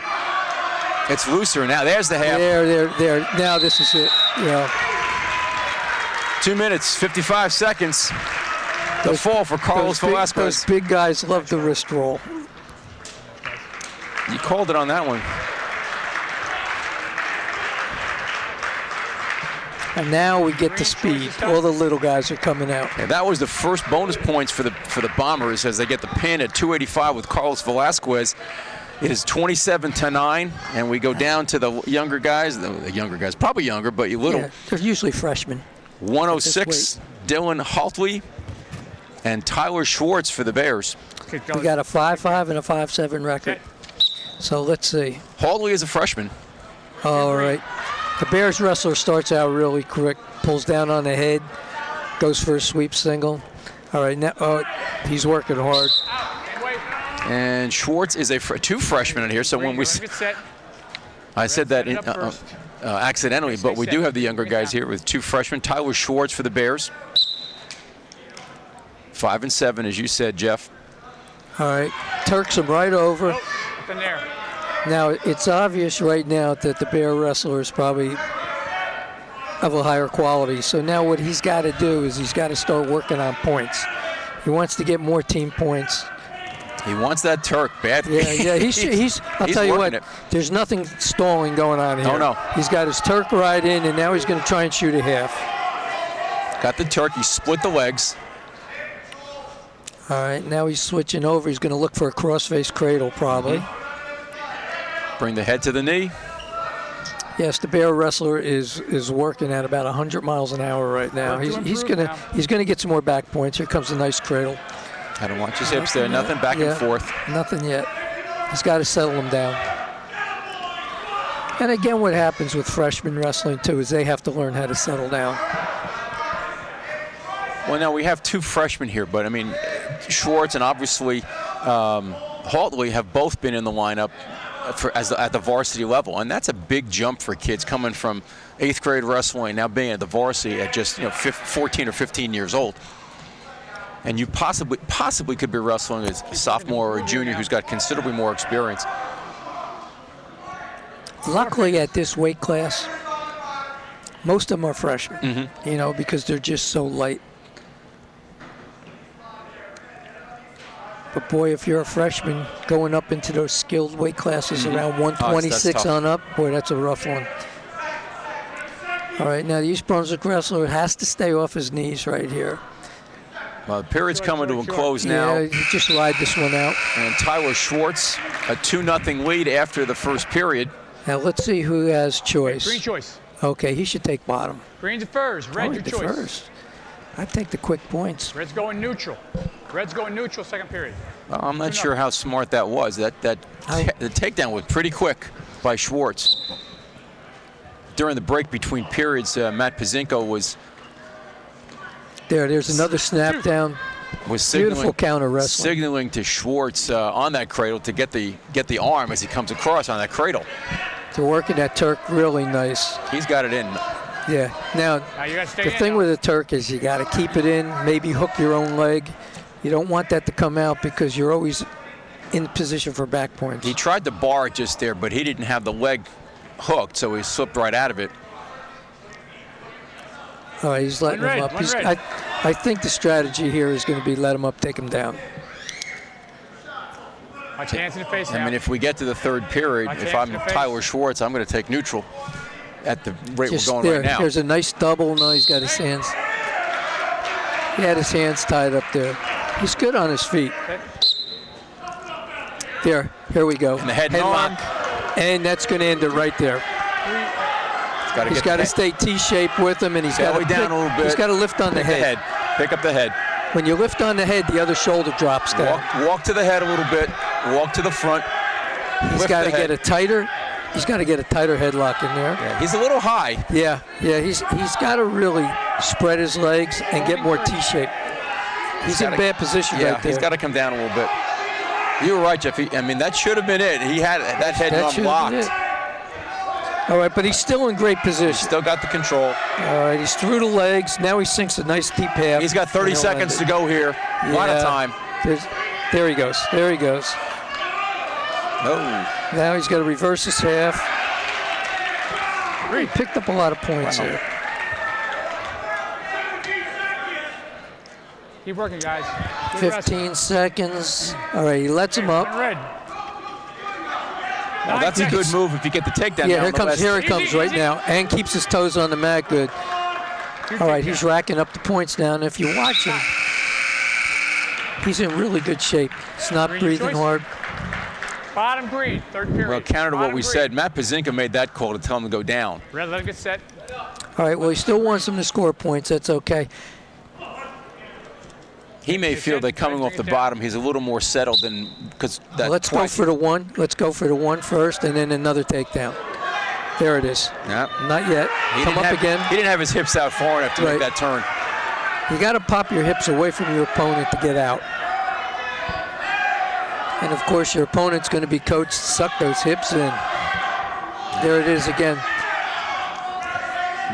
It's looser now. There's the half. There. Now this is it. Yeah. 2 minutes, 55 seconds. The fall for Carlos Velasquez. Those big guys love the wrist roll. You called it on that one. And now we get the speed. All the little guys are coming out. Yeah, that was the first bonus points for the Bombers as they get the pin at 285 with Carlos Velasquez. It is 27-9, and we go down to the younger guys. The younger guys, probably younger, but little. Yeah, they're usually freshmen. 106, Dylan Haltley and Tyler Schwartz for the Bears. We got a 5-5 and a 5-7 record. So let's see. Haltley is a freshman. All right. The Bears wrestler starts out really quick, pulls down on the head, goes for a sweep single. All right, now he's working hard. And Schwartz is two freshmen in here, so when we I said that set it up first. accidentally, but we do have the younger guys here with 2 freshmen. Tyler Schwartz for the Bears. 5 and 7, as you said, Jeff. All right, Turks him right over. Up in there. Now, it's obvious right now that the Bear wrestler is probably of a higher quality. So now what he's got to do is he's got to start working on points. He wants to get more team points. He wants that Turk badly. Yeah, he's I'll tell you what, there's nothing stalling going on here. Oh, no. He's got his Turk right in, and now he's going to try and shoot a half. Got the Turk. He split the legs. All right, now he's switching over. He's going to look for a cross-face cradle, probably. Bring the head to the knee. Yes, the Bear wrestler is working at about 100 miles an hour right now. He's gonna get some more back points. Here comes a nice cradle. I don't watch his hips there. Nothing back and forth. Nothing yet. He's got to settle them down. And again, what happens with freshman wrestling too is they have to learn how to settle down. Well, now we have 2 freshmen here, but I mean, Schwartz and obviously Haltley have both been in the lineup at the varsity level, and that's a big jump for kids coming from 8th grade wrestling now being at the varsity at just 14 or 15 years old. And you possibly could be wrestling as a sophomore or a junior who's got considerably more experience. Luckily, at this weight class, most of them are freshmen. Because they're just so light. But boy, if you're a freshman going up into those skilled weight classes around 126 on up, boy, that's a rough one. All right, now the East Brunswick wrestler has to stay off his knees right here. Well, the period's coming to a close now. Yeah, just ride this one out. And Tyler Schwartz, a 2-0 lead after the first period. Now let's see who has choice. Green choice. Okay, he should take bottom. Green's the first. Red, your choice. First. I'd take the quick points. Red's going neutral. Red's going neutral, second period. Well, I'm not sure how smart that was. The takedown was pretty quick by Schwartz. During the break between periods, Matt Pazinko was... There's another snap down. Was beautiful counter wrestling. Signaling to Schwartz on that cradle to get the arm as he comes across on that cradle. To working that Turk really nice. He's got it in. Yeah. Now the thing with a Turk is you got to keep it in, maybe hook your own leg. You don't want that to come out because you're always in position for back points. He tried to bar it just there, but he didn't have the leg hooked, so he slipped right out of it. All right, he's letting him up. I think the strategy here is going to be let him up, take him down. Watch your hands in the face now. I mean, if we get to the third period, if I'm Tyler Schwartz, I'm going to take neutral at the rate we're going right now. There's a nice double. Now he's got his hands. He had his hands tied up there. He's good on his feet. There, here we go. And the head knock. And that's going to end it right there. He's got to stay T-shape with him, and he's got to down a little bit. He's got to lift on the head. Pick up the head. When you lift on the head, the other shoulder drops down. Walk to the head a little bit. Walk to the front. He's got to get a tighter. He's got to get a tighter headlock in there. Yeah, he's a little high. Yeah. He's got to really spread his legs and get more T-shape. He's in bad position right there. He's got to come down a little bit. You were right, Jeff. I mean, that should have been it. He had that head unblocked. All right, but he's still in great position. He's still got the control. All right, he's through the legs. Now he sinks a nice deep half. He's got 30 seconds to go here. A lot of time. There he goes. There he goes. Oh. Now he's got to reverse his half. He picked up a lot of points here. Keep working, guys. 15 seconds. All right, he lets him up. Well, that's a good move if you get the takedown. Yeah, here it comes right now, and keeps his toes on the mat good. All right, he's racking up the points now, and if you watch him, he's in really good shape. He's not breathing hard. Bottom green, third period. Well, counter to what we said, Matt Pazinka made that call to tell him to go down. Red, let him get set. All right, well, he still wants him to score points. That's okay. He may feel that coming off the bottom, he's a little more settled than because that. Let's go for the one. Let's go for the one first, and then another takedown. There it is. Yeah. Not yet. Come up again. He didn't have his hips out far enough to make that turn. You got to pop your hips away from your opponent to get out. And of course, your opponent's going to be coached to suck those hips in. There it is again.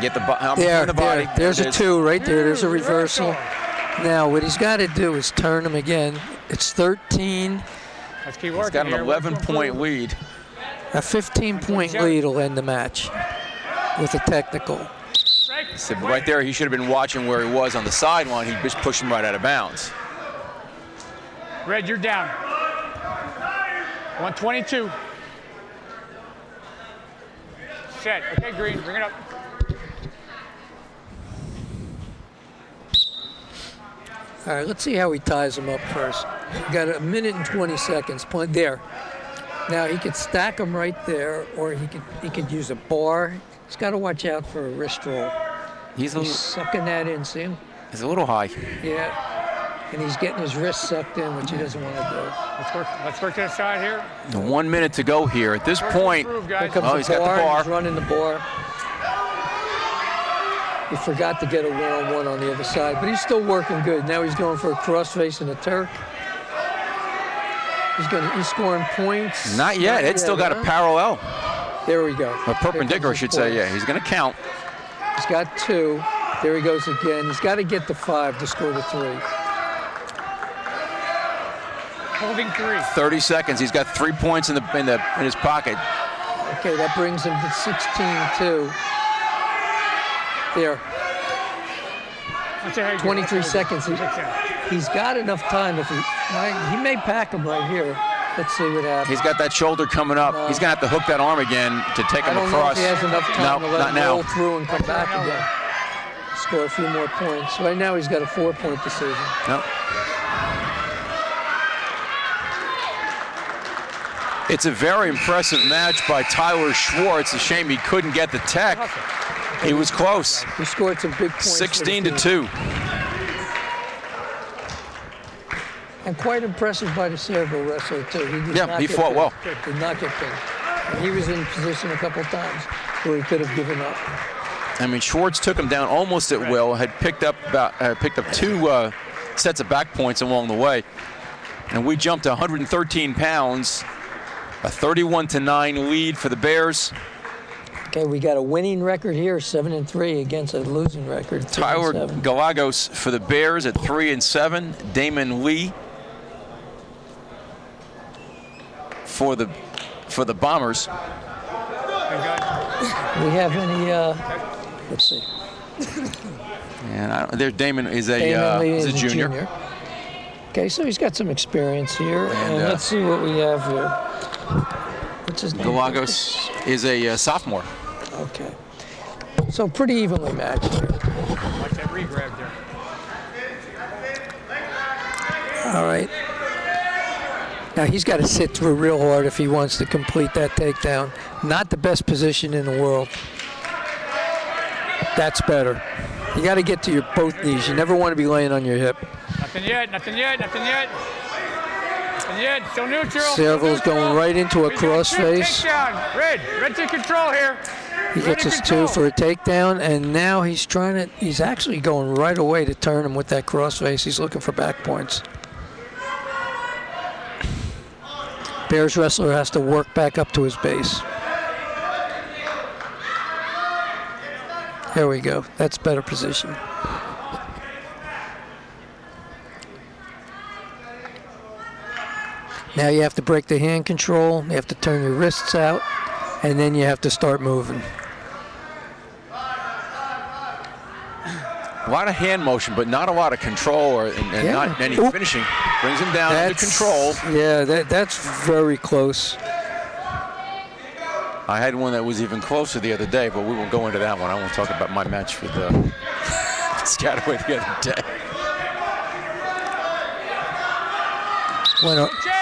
Get the, There, body. there's There a it is. 2 right there. There's a reversal. Now, what he's got to do is turn him again. It's 13. Let's keep He's working got an here. 11-point lead. A 15-point lead will end the match with a technical. So right there, he should have been watching where he was on the sideline. He just pushed him right out of bounds. Red, you're down. 122. Set. Okay, Green, bring it up. All right, let's see how he ties him up first. Got a minute and 20 seconds. Point there. Now he could stack them right there, or he could use a bar. He's got to watch out for a wrist roll. He's Sucking that in, see him? a little high. Yeah. And he's getting his wrist sucked in, which he doesn't want to do. Let's work to the side here. 1 minute to go here. At this point, Improve, Here guys. comes Oh, the he's got the bar. bar. He's running the bar. He forgot to get a one-on-one on the other side, but he's still working good. Now he's going for a crossface and a Turk. He's scoring points. not yet. Ed's still got a parallel. There we go. A perpendicular, I should say. Yeah, he's going to count. He's got 2. There he goes again. He's got to get to 5 to score the 3. Holding 3. 30 seconds. He's got 3 points in his pocket. Okay, that brings him to 16-2. There, Let's see how you do. 23 seconds. Six in. He's got enough time. If he may pack him right here. Let's see what happens. He's got that shoulder coming up. No. He's going to have to hook that arm again to take I him don't know across. if he has enough time No, to let not him now. roll through and come back again. Score a few more points. Right now he's got a 4-point decision. No. It's a very impressive match by Tyler Schwartz. A shame he couldn't get the tech. He was close. He scored some big points. for the 16-2. team. And quite impressive by the Sayreville wrestler too. He did Yeah, not he get fought pinned. well. Did not get pinned. And he was in position a couple times where he could have given up. I mean, Schwartz took him down almost at will. Had picked up 2 sets of back points along the way, and we jumped to 113 pounds. A 31-9 lead for the Bears. Okay, we got a winning record here, 7-3 against a losing record. Tyler 3-7. Galagos for the Bears at 3-7. Damon Lee for the Bombers. We have any? Let's see. And there's Damon is a Damon Lee is is a junior. Okay, so he's got some experience here, and And, let's see what we have here. What's his name? Galagos is a sophomore. Okay. So pretty evenly matched here. Watch that re-grab there. All right. Now he's got to sit through real hard if he wants to complete that takedown. Not the best position in the world. That's better. You got to get to your both knees. You never want to be laying on your hip. Nothing yet, nothing yet, nothing yet. Nothing yet, still neutral. Sayreville's going right into a crossface. Takedown. Red to control here. He gets his 2 for a takedown, and now he's actually going right away to turn him with that crossface. He's looking for back points. Bears wrestler has to work back up to his base. There we go. That's better position. Now you have to break the hand control. You have to turn your wrists out, and then you have to start moving. A lot of hand motion, but not a lot of control and not any Oop. finishing. Brings him down under control. Yeah, that's very close. I had one that was even closer the other day, but we won't go into that one. I won't talk about my match with Scataway the other day.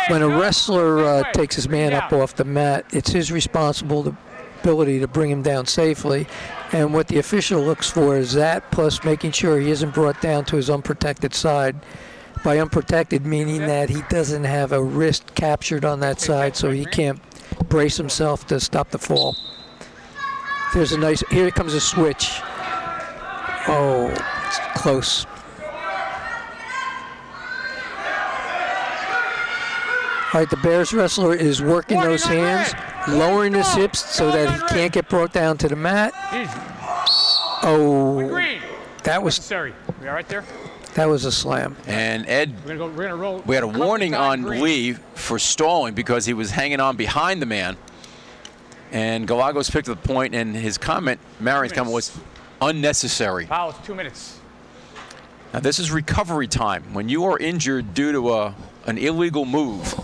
When a wrestler takes his man up off the mat, it's his responsibility to bring him down safely. And what the official looks for is that, plus making sure he isn't brought down to his unprotected side. By unprotected, meaning that he doesn't have a wrist captured on that side, so he can't brace himself to stop the fall. There's a nice, here comes a switch. Oh, it's close. All right, the Bears wrestler is working Warning those on hands, red. lowering his Go. hips so Go that on he red. can't get brought down to the mat. Easy. Oh, Green. that was Necessary. We all right there? a slam. And Ed, We're gonna roll. we had a warning on Green. Lee for stalling because he was hanging on behind the man. And Galagos picked up the point, and his comment, Marion's comment, was unnecessary. Foul, it's 2 minutes. Now, this is recovery time. When you are injured due to an illegal move,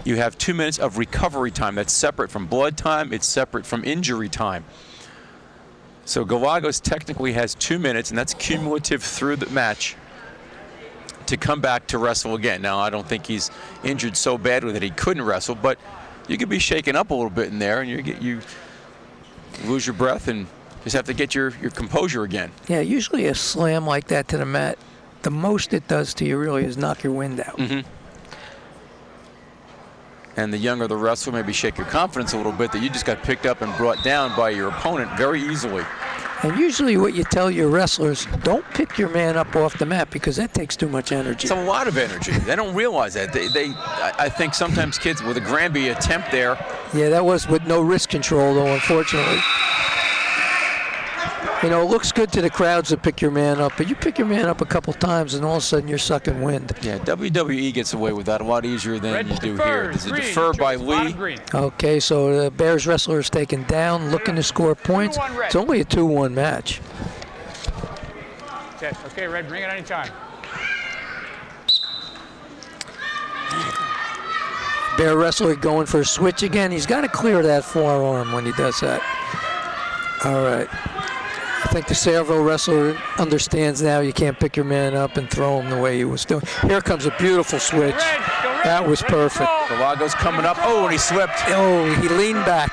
you have 2 minutes of recovery time. That's separate from blood time. It's separate from injury time. So Galagos technically has 2 minutes, and that's cumulative through the match, to come back to wrestle again. Now, I don't think he's injured so badly that he couldn't wrestle, but you could be shaken up a little bit in there, and you lose your breath and just have to get your composure again. Yeah, usually a slam like that to the mat, the most it does to you really is knock your wind out. Mm-hmm. And the younger the wrestler, maybe shake your confidence a little bit that you just got picked up and brought down by your opponent very easily. And usually what you tell your wrestlers, don't pick your man up off the mat because that takes too much energy. It's a lot of energy. They don't realize that. I think sometimes kids with a Granby attempt there. Yeah, that was with no wrist control though, unfortunately. You know, it looks good to the crowds to pick your man up, but you pick your man up a couple times and all of a sudden you're sucking wind. Yeah, WWE gets away with that a lot easier than Red you do deferred. here. There's a Green. defer by Choice, bottom Lee. green. Okay, so the Bears wrestler is taken down, looking to score points. 2-1 red. It's only a 2-1 match. Set. Okay, Red, bring it anytime. Bear wrestler going for a switch again. He's got to clear that forearm when he does that. All right. I think the Sayreville wrestler understands now you can't pick your man up and throw him the way he was doing. Here comes a beautiful switch. Red, go red. That was Red perfect. control. Galagos coming up. Oh, and he slipped. Oh, he leaned back.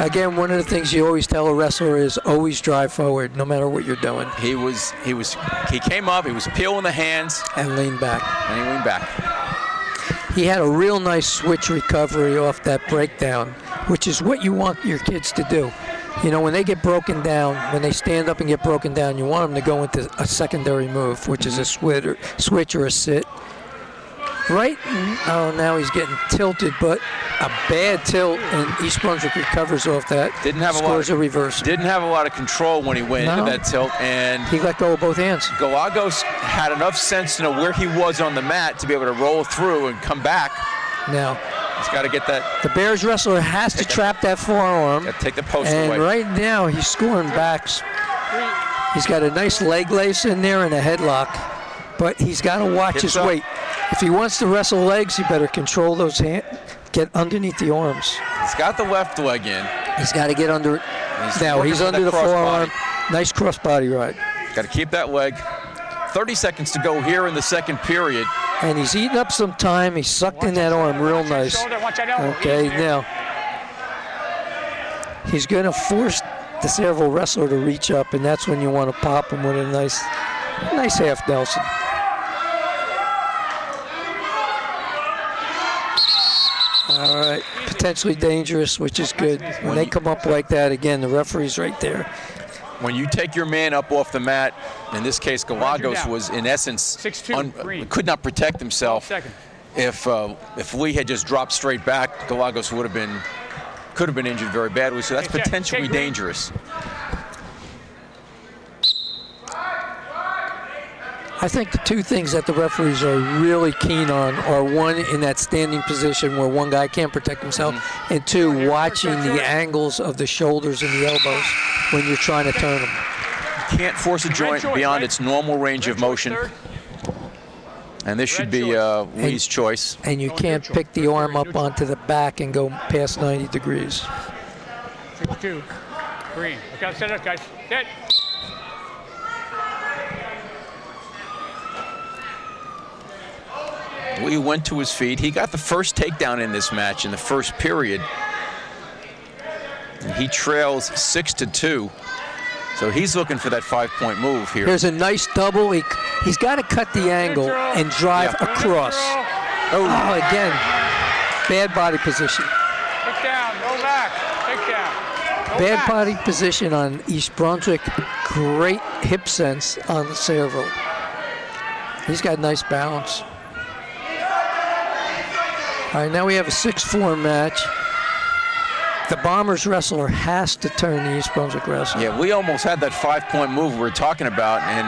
Again, one of the things you always tell a wrestler is always drive forward, no matter what you're doing, He came up, he was peeling the hands, and lean back. and he leaned back. He had a real nice switch recovery off that breakdown, which is what you want your kids to do. You know, when they get broken down, when they stand up and get broken down, you want them to go into a secondary move, which is a switch or a sit. Right? Oh, now he's getting tilted, but a bad tilt, and East Brunswick recovers off that. Scores a reversal. Didn't have a lot of control when he went into No. that tilt, and He let go of both hands. Galagos had enough sense to know where he was on the mat to be able to roll through and come back. Now, He's got to get that, the Bears wrestler has to trap that forearm, got to take the post and away. right now he's scoring backs. He's got a nice leg lace in there and a headlock, but he's got to watch Hips his up. weight. If he wants to wrestle legs, he better control those hands, get underneath the arms. He's got the left leg in. He's got to get under it. Now working he's for under that the cross forearm. body. Nice crossbody ride. Got to keep that leg. 30 seconds to go here in the second period. And he's eating up some time. He sucked in that arm real Watch that nice. shoulder, watch that elbow. Okay, Easy. now he's going to force the Sayreville wrestler to reach up, and that's when you want to pop him with a nice half Nelson. All right, potentially dangerous, which is good. When they come up like that, again, the referee's right there. When you take your man up off the mat, in this case, Galagos down. was in essence 6'2", green. could not protect himself. 12 seconds. If Lee had just dropped straight back, Galagos could have been injured very badly. So that's Okay, check. potentially Okay, green. dangerous. I think the two things that the referees are really keen on are, one, in that standing position where one guy can't protect himself, and two, watching the angles of the shoulders and the elbows when you're trying to turn them. Can't force a joint choice, beyond right? its normal range of motion. Third. And this should Red be choice. Lee's choice. And you can't pick the arm up onto the back and go past 90 degrees. 6'2", green. Okay, set it up, guys. Set. Lee went to his feet. He got the first takedown in this match in the first period. And he trails 6-2. So he's looking for that 5-point move here. There's a nice double. He's got to cut the angle and drive Yeah. across. Oh, again, bad body position. Take down, go back. Take down. Go Bad back. body position on East Brunswick. Great hip sense on Sayreville. He's got nice balance. All right, now we have a 6-4 match. The Bombers wrestler has to turn the East Brunswick wrestler. Yeah, we almost had that 5-point move we were talking about, and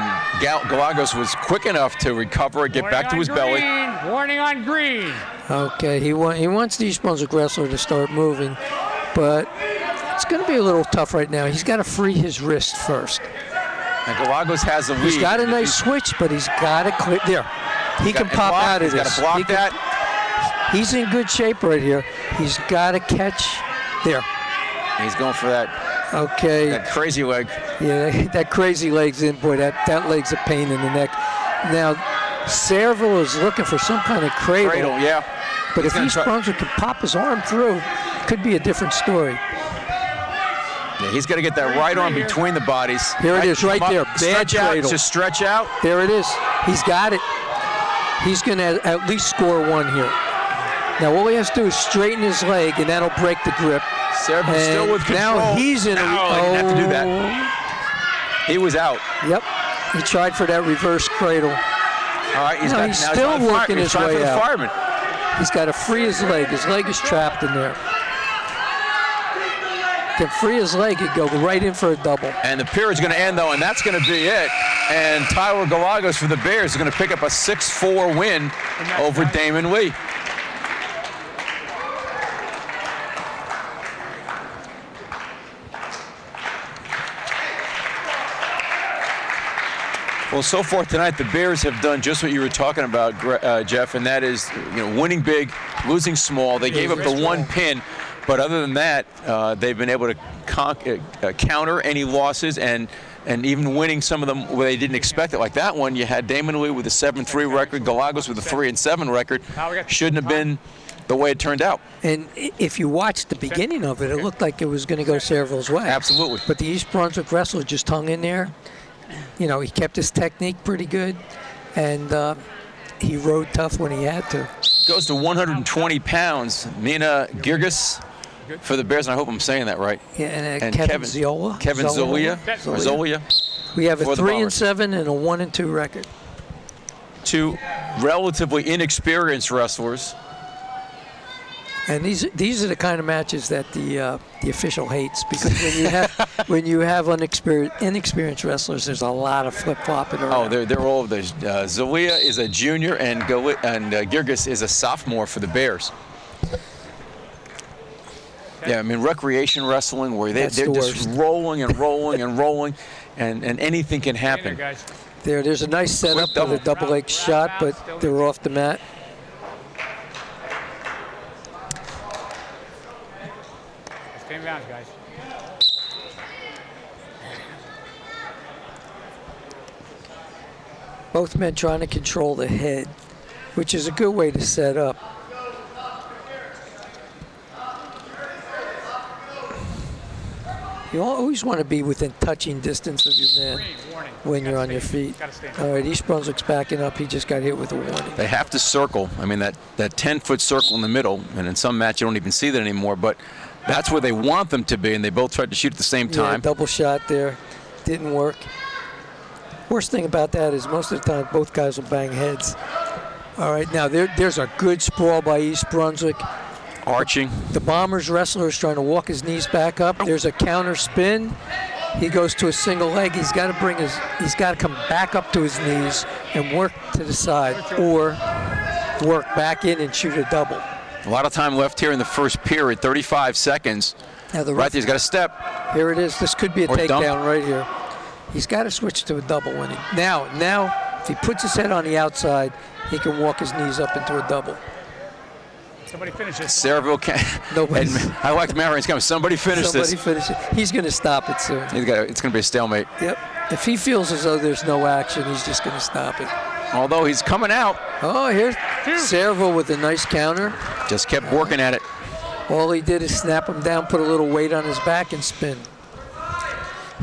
Galagos was quick enough to recover and get back to his belly. Warning on green. Okay, he wants the East Brunswick wrestler to start moving, but it's going to be a little tough right now. He's got to free his wrist first. And Galagos has the lead. He's got a nice switch, but he's got to clear. There, he can pop out of this. He's got to block that. He's in good shape right here. He's got to catch. There. He's going for that. Okay. That crazy leg. Yeah, that crazy leg's in. Boy, that leg's a pain in the neck. Now, Sayreville is looking for some kind of cradle. Cradle, yeah. But if East Brunswick can pop his arm through, it could be a different story. Yeah, he's got to get that right arm between the bodies. Here it is, right there. Bad cradle. Just stretch out. There it is. He's got it. He's going to at least score one here. Now all he has to do is straighten his leg, and that'll break the grip. Sayreville still with control. Now he's in a... He didn't have to do that. He was out. Yep. He tried for that reverse cradle. All right, he's still working his way out. Fireman. He's got to free his leg. His leg is trapped in there. Can free his leg, he'd go right in for a double. And the period's going to end, though, and that's going to be it. And Tyler Galagos for the Bears is going to pick up a 6-4 win over Damon Lee. Well, so far tonight, the Bears have done just what you were talking about, Jeff, and that is, winning big, losing small. They gave up the one pin, but other than that, they've been able to counter any losses and even winning some of them where they didn't expect it. Like that one, you had Damon Lee with a 7-3 record, Galagos with a 3-7 record. Shouldn't have been the way it turned out. And if you watched the beginning of it, it looked like it was going to go Sayreville's way. Absolutely. But the East Brunswick wrestler just hung in there. He kept his technique pretty good, and he rode tough when he had to. Goes to 120 pounds. Nina Girgis for the Bears, and I hope I'm saying that right. Yeah, and Kevin Zolia. Kevin Zolia. We have a 3-7 and a 1-2 record. Two relatively inexperienced wrestlers. And these are the kind of matches that the official hates, because when you have inexperienced wrestlers, there's a lot of flip flopping around. Oh, they're all of those. Zolia is a junior, and Girgis is a sophomore for the Bears. Yeah, I mean recreation wrestling where they're just rolling and rolling and rolling, and anything can happen. There's a nice setup of a double leg shot, but they're off the mat. Guys. Both men trying to control the head, which is a good way to set up. You always want to be within touching distance of your man when you're on your feet. All right, East Brunswick's backing up. He just got hit with a warning. They have to circle. I mean, that 10-foot circle in the middle, and in some match you don't even see that anymore, but that's where they want them to be, and they both tried to shoot at the same time. Yeah, double shot there. Didn't work. Worst thing about that is most of the time both guys will bang heads. All right, now there's a good sprawl by East Brunswick. Arching. The Bombers wrestler is trying to walk his knees back up. There's a counter spin. He goes to a single leg. He's got to come back up to his knees and work to the side, or work back in and shoot a double. A lot of time left here in the first period, 35 seconds. Now right there, he's got a step. Here it is. This could be a takedown dump. right here. He's got to switch to a double when he. Now, if he puts his head on the outside, he can walk his knees up into a double. Somebody finish this. Sayreville can't. I like the man. He's coming. Somebody finish this. Somebody finish it. He's going to stop it soon. It's going to be a stalemate. Yep. If he feels as though there's no action, he's just going to stop it. Although he's coming out. Oh, here's Sayreville with a nice counter. Just kept working at it. All he did is snap him down, put a little weight on his back, and spin.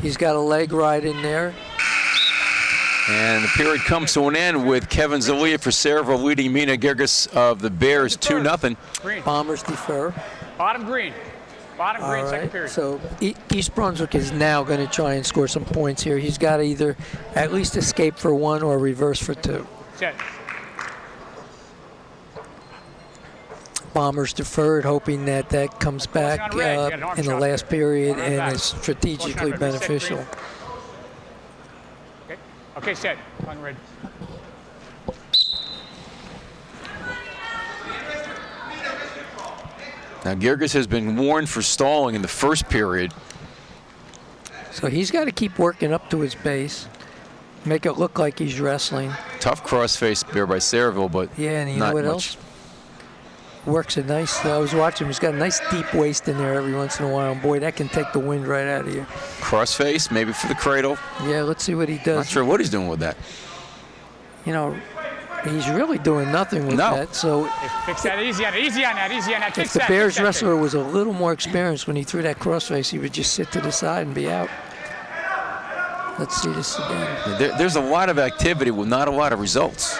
He's got a leg right in there. And the period comes to an end with Kevin Zolia for Sayreville leading Mina Girgis of the Bears 2-0. Bombers defer. Bottom green. Bottom green, second period. So East Brunswick is now going to try and score some points here. He's got to either at least escape for one or reverse for two. Set. Bombers deferred, hoping that that comes back in the last period and is strategically beneficial. Okay, set. On red. Now, Girgis has been warned for stalling in the first period. So he's got to keep working up to his base, make it look like he's wrestling. Tough crossface there by Sayreville, but yeah, and you not know what much. else? Works a nice, I was watching him, he's got a nice deep waist in there every once in a while. And boy, that can take the wind right out of you. Crossface, maybe for the cradle. Yeah, let's see what he does. Not sure what he's doing with that. You know, he's really doing nothing with that. So fix that easy on that. If the Bears wrestler was a little more experienced when he threw that crossface, he would just sit to the side and be out. Let's see this again. There's a lot of activity with not a lot of results.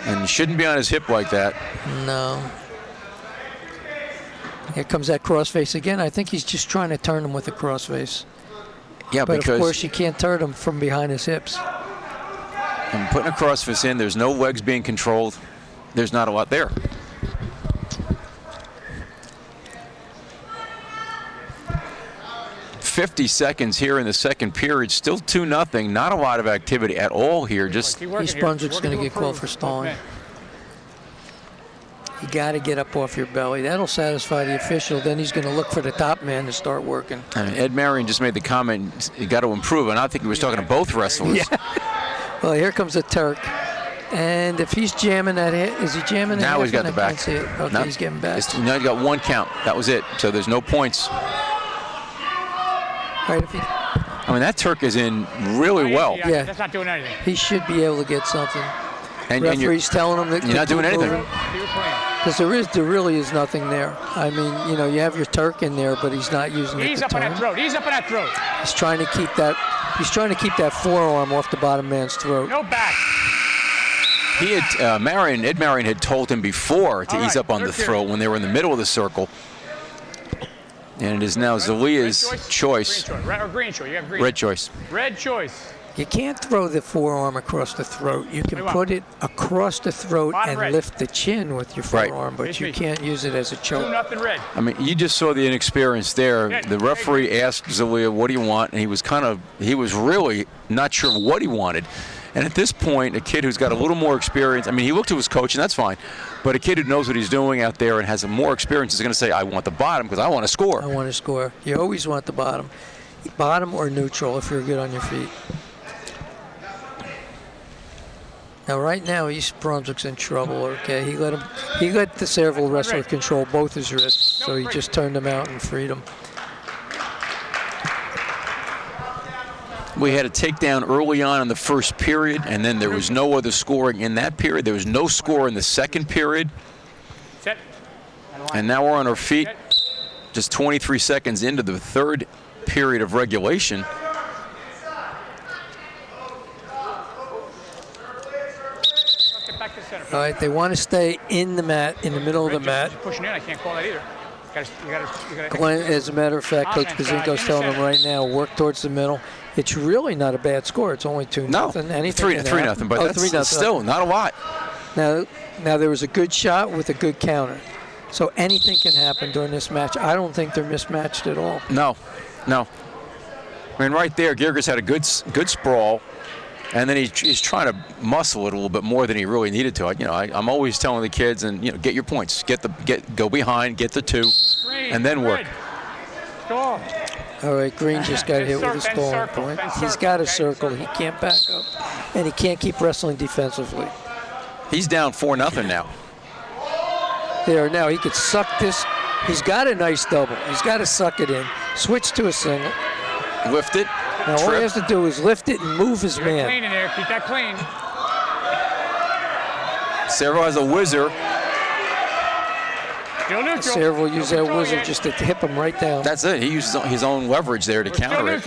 And he shouldn't be on his hip like that. No. Here comes that crossface again. I think he's just trying to turn him with a crossface. Yeah, but because of course you can't turn him from behind his hips. And putting a crossface in, there's no legs being controlled. There's not a lot there. .50 seconds here in the second period. Still 2-0. Not a lot of activity at all here. Just East Brunswick's going to get called for stalling. You got to get up off your belly. That'll satisfy the official. Then he's going to look for the top man to start working. I mean, Ed Marion just made the comment, you got to improve, and I think he was talking to both wrestlers. Yeah. Well, here comes a Turk. And if he's jamming that hit, is he jamming that now hit? He's got the back. See it. Okay, he's getting back. Now he's got one count. That was it. So there's no points. Right, I mean, that Turk is in really well. Yeah. That's not doing anything. He should be able to get something. And referee's telling him that you're not doing anything. Because there really is nothing there. I mean, you know, you have your Turk in there, but he's not using it. He's up on that throat. He's up on that throat. He's trying to keep that. He's trying to keep that forearm off the bottom man's throat. No back. He had Ed Marion had told him before to ease up on the throat when they were in the middle of the circle. And it is now Zalia's choice. Red or green choice? You have green. Red choice. Red choice. You can't throw the forearm across the throat. You can put it across the throat and lift the chin with your forearm, but you can't use it as a choke. 2-0 red. I mean, you just saw the inexperience there. The referee asked Zalia, what do you want? And he was really not sure what he wanted. And at this point, a kid who's got a little more experience, I mean, he looked to his coach, and that's fine. But a kid who knows what he's doing out there and has more experience is going to say, I want the bottom because I want to score. I want to score. You always want the bottom. Bottom or neutral if you're good on your feet. Now, right now, East Brunswick's in trouble, okay? He let the Sayreville wrestler control both his wrists, so he just turned him out and freed him. We had a takedown early on in the first period, and then there was no other scoring in that period. There was no score in the second period. And now we're on our feet, just 23 seconds into the third period of regulation. All right, they want to stay in the mat, in the middle of the mat. Pushing in, I can't call that either. Glenn, as a matter of fact, Coach Bazinko's telling them right now, work towards the middle. It's really not a bad score. It's only 2-0. No, 3-0, but that's still not a lot. Now there was a good shot with a good counter. So anything can happen during this match. I don't think they're mismatched at all. No. I mean, right there, Girgis had a good sprawl, and then he's trying to muscle it a little bit more than he really needed to. You know, I'm always telling the kids, and get your points, go behind, get the 2, and then work. All right, Green just got hit with a stalling point. He's got a circle. He can't back up, and he can't keep wrestling defensively. He's down 4-0 now. There, now he could suck this. He's got a nice double. He's got to suck it in. Switch to a single. Lift it. Now all he has to do is lift it and move his man. Clean in there. Keep that clean. Sayreville has a whizzer. Sayreville used that whizzer just to hip him right down. That's it. He used his own leverage there to counter it.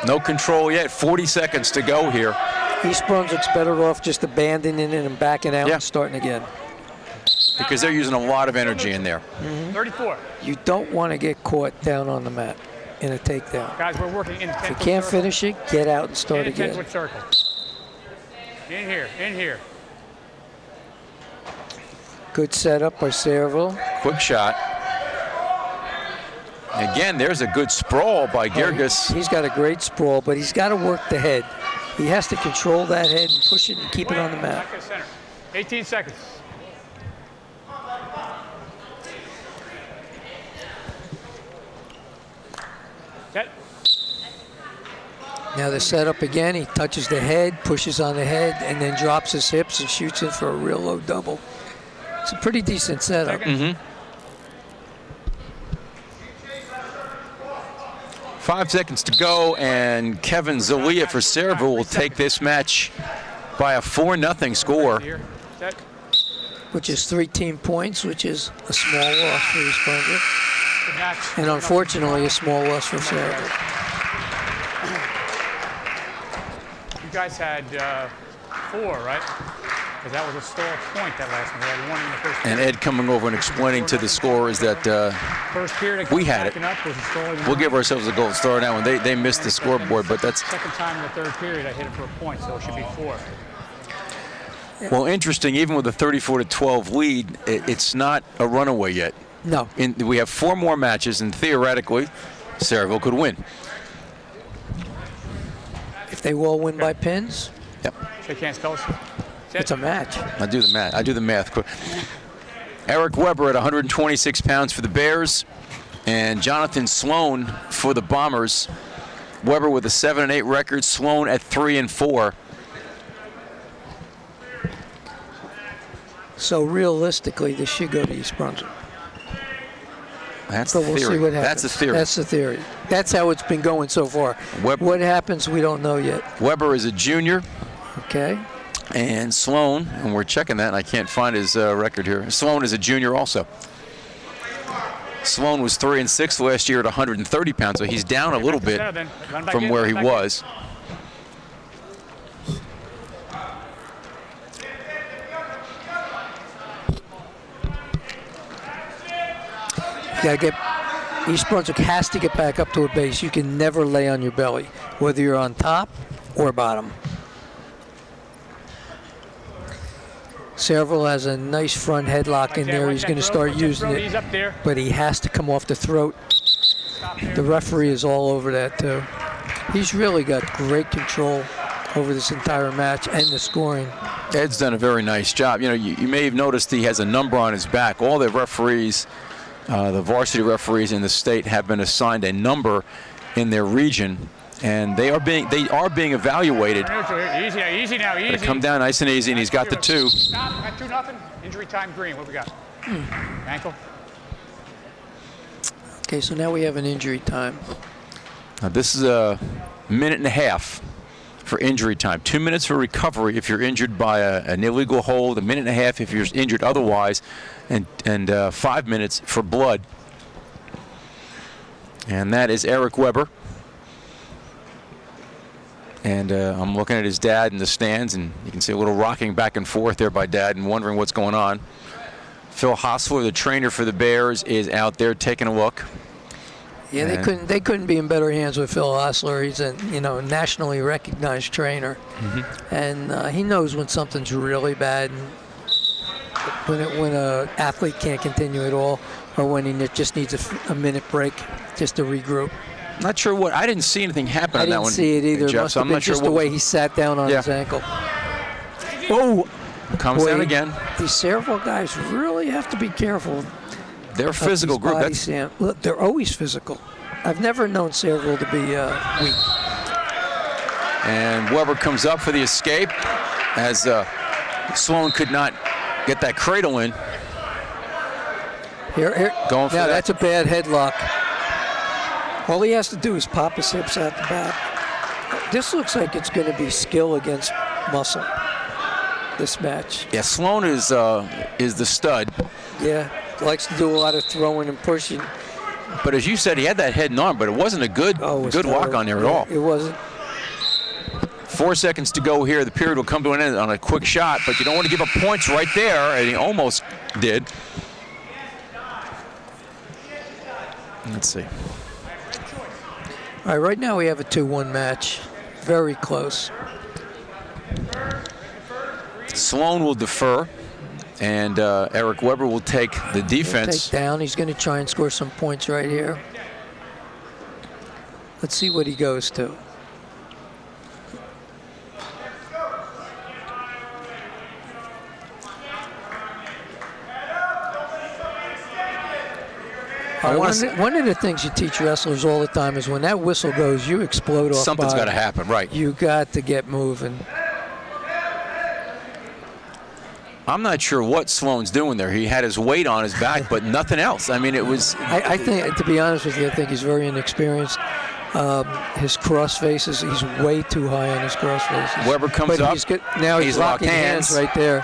No control yet. 40 seconds to go here. East Brunswick's better off just abandoning it and backing out and starting again. Because they're using a lot of energy in there. 34. You don't want to get caught down on the mat in a takedown. Guys, we're working in 10-foot If you can't finish it, get out and start again. 10-foot circle. In here. Good setup by Sayreville. Quick shot. Again, there's a good sprawl by Girgis. He's got a great sprawl, but he's got to work the head. He has to control that head and push it and keep it on the mat. 18 seconds. Set. Now the setup again, he touches the head, pushes on the head, and then drops his hips and shoots in for a real low double. It's a pretty decent setup. 5 seconds to go, and Kevin Zalia for Sayreville will take this match by a 4-0 score. Set. Which is 3 team points, which is a small loss for East Brunswick. Good match. And unfortunately, a small loss for Sayreville. You guys had 4, right? Because that was a stall point that last one. We had 1 in the first And period. Ed coming over and explaining to the scorers that First period, we had it. up was a stall. we'll give ourselves a gold star now. When they missed the scoreboard, but that's Second time in the third period, I hit it for a point, so it should be 4. well interesting. Even with a 34-12 lead, it's not a runaway yet. No. We have 4 more matches, and theoretically, Sayreville could win. If they will win by pins, Yep. Shake hands, fellas. it's a match. I do the math quick. Eric Weber at 126 pounds for the Bears, and Jonathan Sloan for the Bombers. Weber with a 7-8 record, Sloan at 3-4. So realistically, this should go to East Brunswick. That's But the we'll theory. see what happens. That's the theory. That's the theory. That's how it's been going so far. What happens, we don't know yet. Weber is a junior, Okay. and Sloan, and we're checking that, and I can't find his record here. Sloan is a junior also. Sloan was 3-6 last year at 130 pounds, so he's down a little bit from where he was. East Brunswick has to get back up to a base. You can never lay on your belly, whether you're on top or bottom. Sayreville has a nice front headlock in there. He's going to start using it, but he has to come off the throat. The referee is all over that too. He's really got great control over this entire match and the scoring. Ed's done a very nice job. You know, you may have noticed he has a number on his back. All the referees, the varsity referees in the state, have been assigned a number in their region, and they are being evaluated. Easy now. Gotta come down nice and easy, and he's got the 2. Stop. At 2-0. Injury time green. What we got? Ankle. Okay, so now we have an injury time. Now this is a minute and a half for injury time. 2 minutes for recovery if you're injured by an illegal hold, a minute and a half if you're injured otherwise, and 5 minutes for blood. And that is Eric Weber. And I'm looking at his dad in the stands, and you can see a little rocking back and forth there by Dad and wondering what's going on. Phil Hostler, the trainer for the Bears, is out there taking a look. Yeah, they couldn't be in better hands with Phil Hostler. He's a nationally recognized trainer, and he knows when something's really bad, and when an athlete can't continue at all, or when he just needs a minute break just to regroup. Not sure what. I didn't see anything happen on that one. I didn't see it either. Jeff, Must so have I'm been not sure just the way he sat down on his ankle. Oh, comes down again. These Sayreville guys really have to be careful. They're a physical group. Look, they're always physical. I've never known Sayreville to be weak. And Weber comes up for the escape as Sloan could not get that cradle in. Here. Going for now that. That's a bad headlock. All he has to do is pop his hips out the back. This looks like it's going to be skill against muscle, this match. Yeah, Sloan is the stud. Yeah, likes to do a lot of throwing and pushing. But as you said, he had that head and arm, but it wasn't a good walk on there at all. It wasn't. 4 seconds to go here. The period will come to an end on a quick shot, but you don't want to give up points right there, and he almost did. Let's see. All right, right now we have a 2-1 match. Very close. Sloan will defer. And Eric Weber will take the defense. Take down. He's going to try and score some points right here. Let's see what he goes to. One of the things you teach wrestlers all the time is when that whistle goes, you explode off. Something's got to happen, right? You got to get moving. I'm not sure what Sloan's doing there. He had his weight on his back, but nothing else. I mean, it was... I think, to be honest with you, I think he's very inexperienced. His cross faces, he's way too high on his cross faces. Weber comes up. Now he's locking hands right there.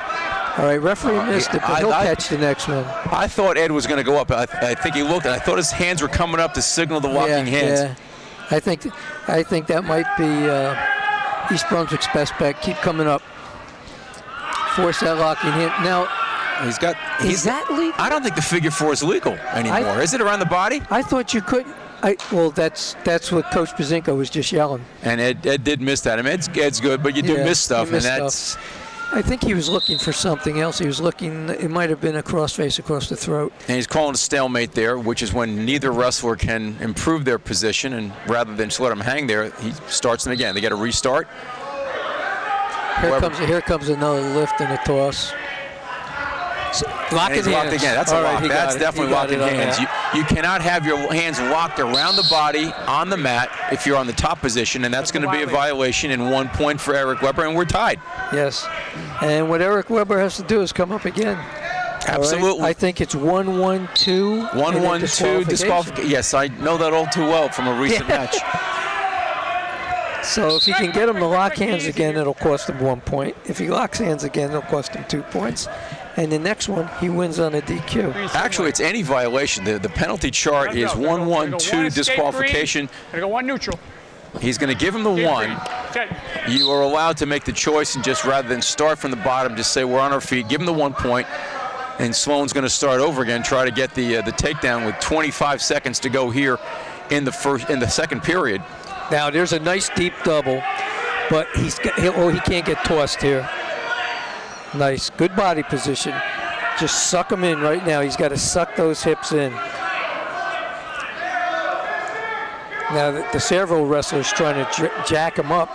All right, referee missed it, but he'll catch the next one. I thought Ed was going to go up. I think he looked, and I thought his hands were coming up to signal the locking hands. Yeah, I think that might be East Brunswick's best bet. Keep coming up. Force that locking hand. Now, is that legal? I don't think the figure 4 is legal anymore. Is it around the body? I thought you couldn't. Well, that's what Coach Pazinko was just yelling. And Ed did miss that. I mean, Ed's good, but you do miss stuff, and that's... I think he was looking for something else. He was looking, it might have been a crossface across the throat. And he's calling a stalemate there, which is when neither wrestler can improve their position, and rather than just let them hang there, he starts them again. They got to restart. Here comes another lift and a toss. Locking hands. Locked again. That's a lock. That's definitely locking hands. You cannot have your hands locked around the body on the mat if you're on the top position, and that's going to be a violation and 1 point for Eric Weber, and we're tied. Yes. And what Eric Weber has to do is come up again. Absolutely. Right? I think it's 1-1-2. 1-1-2 disqualification. Yes, I know that all too well from a recent match. So if he can get him to lock hands again, it'll cost him 1 point. If he locks hands again, it'll cost him 2 points. And the next one, he wins on a DQ. Actually, it's any violation. The penalty chart is 1-1-2 disqualification. Gonna go 1 neutral. He's going to give him the 1. You are allowed to make the choice and just rather than start from the bottom, just say we're on our feet, give him the 1 point, and Sloan's going to start over again, try to get the takedown with 25 seconds to go here in the second period. Now there's a nice deep double, but he can't get tossed here. Nice, good body position. Just suck him in right now. He's got to suck those hips in. Now the Sayreville wrestler is trying to jack him up,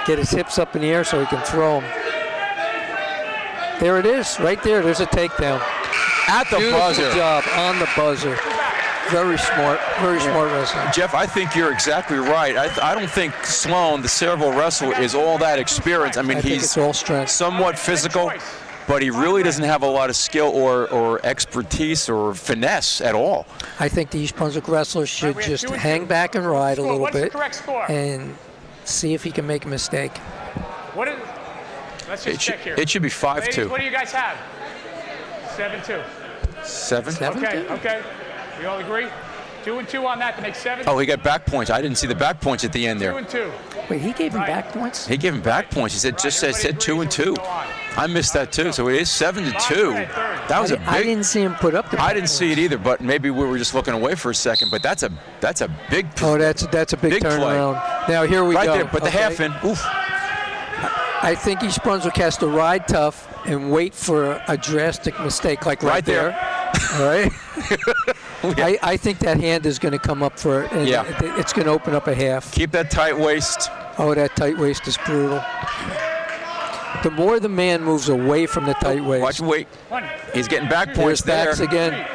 get his hips up in the air so he can throw him. There it is, right there. There's a takedown. At the buzzer. Beautiful job on the buzzer. Very smart wrestler. Jeff, I think you're exactly right. I don't think Sloan, the Sayreville wrestler, is all that experienced. I mean, he's all strength. Somewhat physical, but he really doesn't have a lot of skill or expertise or finesse at all. I think the East Brunswick wrestler should just hang back and ride a little bit and see if he can make a mistake. Let's just check here. It should be 5-2. Ladies, what do you guys have? 7-2. 7? Okay. We all agree? 2-2 on that to make 7. Oh, he got back points. I didn't see the back points at the end there. 2-2. Wait, he gave him back points? He gave him back points. He said 2-2. I missed that too. So it is 7-2. That was a big. I didn't see him put up the. I didn't see it either, but maybe we were just looking away for a second. But that's a big. Oh, that's a big turnaround. Play. Now here we go. Right there, put the half in. Oof. I think East Brunswick has to ride tough and wait for a drastic mistake, like right there. All right. I think that hand is going to come up for it, and it's going to open up a half. Keep that tight waist. Oh, that tight waist is brutal. The more the man moves away from the tight waist. Watch him wait. He's getting back points there. Backs again.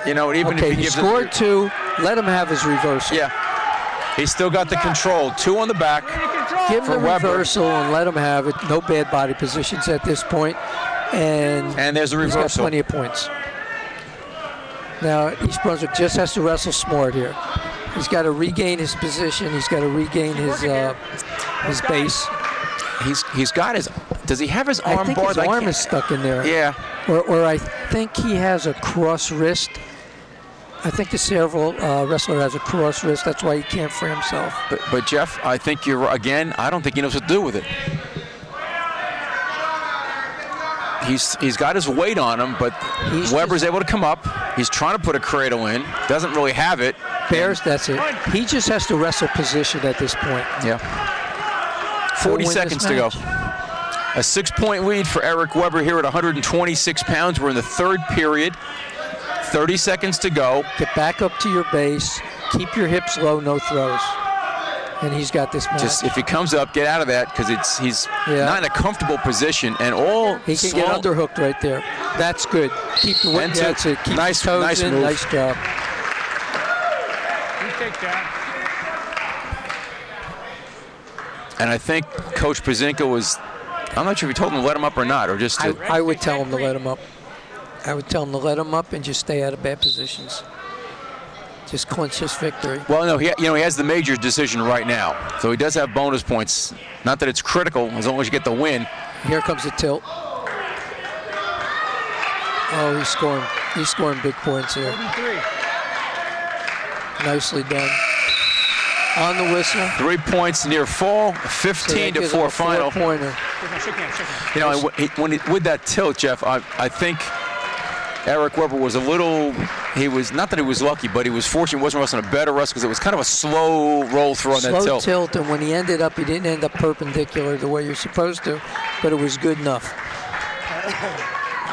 You know, even if he scored 2, let him have his reversal. Yeah. He's still got the control. 2 on the back. Give him the reversal and let him have it. No bad body positions at this point. And there's a reversal. He's got plenty of points. Now, East Brunswick just has to wrestle smart here. He's got to regain his position. He's got to regain his base. He's got his. Does he have his arm bar? I think his arm is stuck in there. Yeah. Or I think he has a cross wrist. I think the Sayreville wrestler has a cross wrist. That's why he can't free himself. But Jeff, I think I don't think he knows what to do with it. He's got his weight on him, but Weber's able to come up. He's trying to put a cradle in. Doesn't really have it. That's it. He just has to wrestle position at this point. Yeah. 40 seconds to go. A 6-point lead for Eric Weber here at 126 pounds. We're in the third period. 30 seconds to go. Get back up to your base. Keep your hips low, no throws. And he's got this match. Just if he comes up, get out of that because he's not in a comfortable position. And he can get underhooked right there. That's good. Keep the weight. That's it. Keep nice, the toes nice in. move. Nice job. You take that. And I think Coach Pazinka was, I'm not sure if he told him to let him up or not, or just to, I would tell him to let him up. I would tell him to let him up and just stay out of bad positions. Just clinch his victory. Well, no, he has the major decision right now, so he does have bonus points. Not that it's critical, as long as you get the win. Here comes the tilt. Oh, he's scoring big points here. 33. Nicely done. On the whistle. 3 points near fall, 15 to 4 final. Pointer. You know, with that tilt, Jeff, I think Eric Weber was a little, he was, not that he was lucky, but he was fortunate he wasn't wrestling a better wrestle because it was kind of a slow roll through on that tilt. Slow tilt, and when he ended up, he didn't end up perpendicular the way you're supposed to, but it was good enough.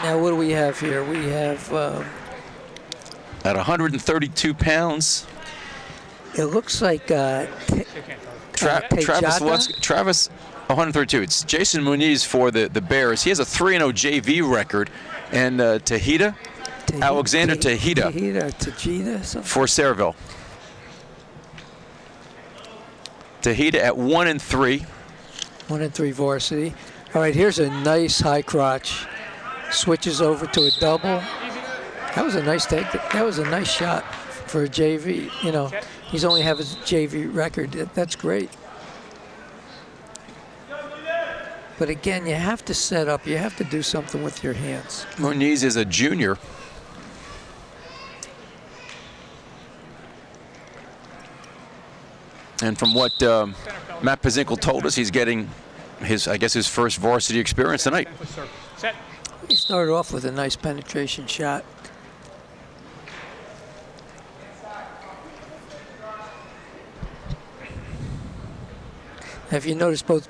Now, what do we have here? We have... at 132 pounds. It looks like Travis, 132. It's Jason Muniz for the Bears. He has a 3-0 JV record. And Alexander Tejeda for Sayreville. Tejeda at 1-3. 1-3 varsity. All right, here's a nice high crotch. Switches over to a double. That was a nice take. That was a nice shot for a JV. You know, he's only have his JV record. That's great. But again, you have to set up. You have to do something with your hands. Muniz is a junior. And from what Matt Pazinkel told us, he's getting his first varsity experience tonight. Set. He started off with a nice penetration shot. Now, if you notice, both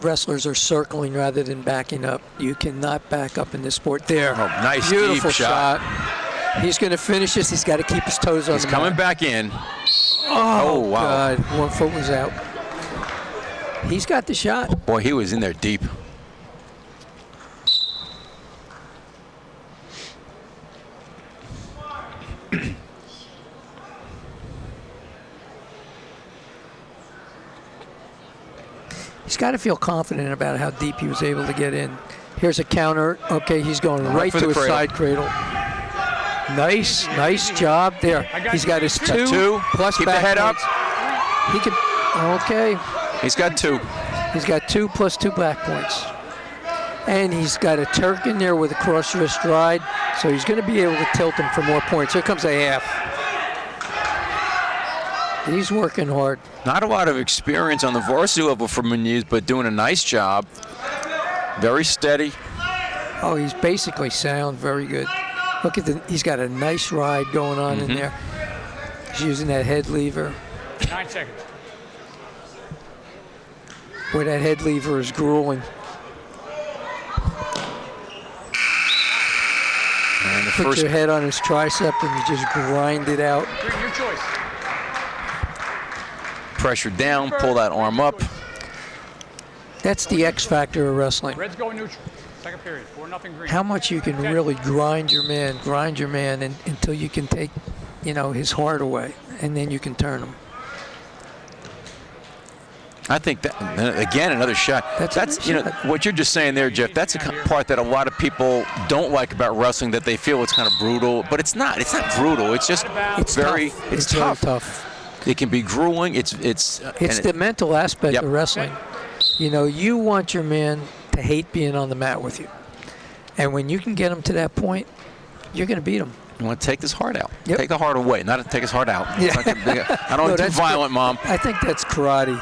wrestlers are circling rather than backing up. You cannot back up in this sport. There. Oh, nice beautiful deep shot. He's going to finish this. He's got to keep his toes on the mat. He's coming back in. Oh, wow. God. 1 foot was out. He's got the shot. Boy, he was in there deep. He's got to feel confident about how deep he was able to get in. Here's a counter. Okay, he's going right to his side cradle. Nice job there. He's got his two plus keep the head up. He can. Okay. He's got 2. He's got 2 plus 2 back points. And he's got a Turk in there with a cross wrist ride, so he's going to be able to tilt him for more points. Here comes a half. He's working hard. Not a lot of experience on the varsity level for Muniz, but doing a nice job. Very steady. Oh, he's basically sound. Very good. Look at he's got a nice ride going on in there. He's using that head lever. 9 seconds. Boy, that head lever is grueling. And the Put your head on his tricep and you just grind it out. Your choice. Pressure down, pull that arm up. That's the X factor of wrestling. Red's going neutral. Second period. 4-0 green. How much you can really grind your man until you can take, his heart away, and then you can turn him. I think that, again, another shot. That's what you're just saying there, Jeff. That's a part that a lot of people don't like about wrestling, that they feel it's kind of brutal, but it's not. It's not brutal. It's just it's tough. Very tough. It can be grueling. It's the mental aspect of wrestling. You want your man to hate being on the mat with you. And when you can get him to that point, you're going to beat him. You want to take his heart out. Yep. Take the heart away, not take his heart out. Yeah. I don't want to be too violent, Mom. I think that's karate.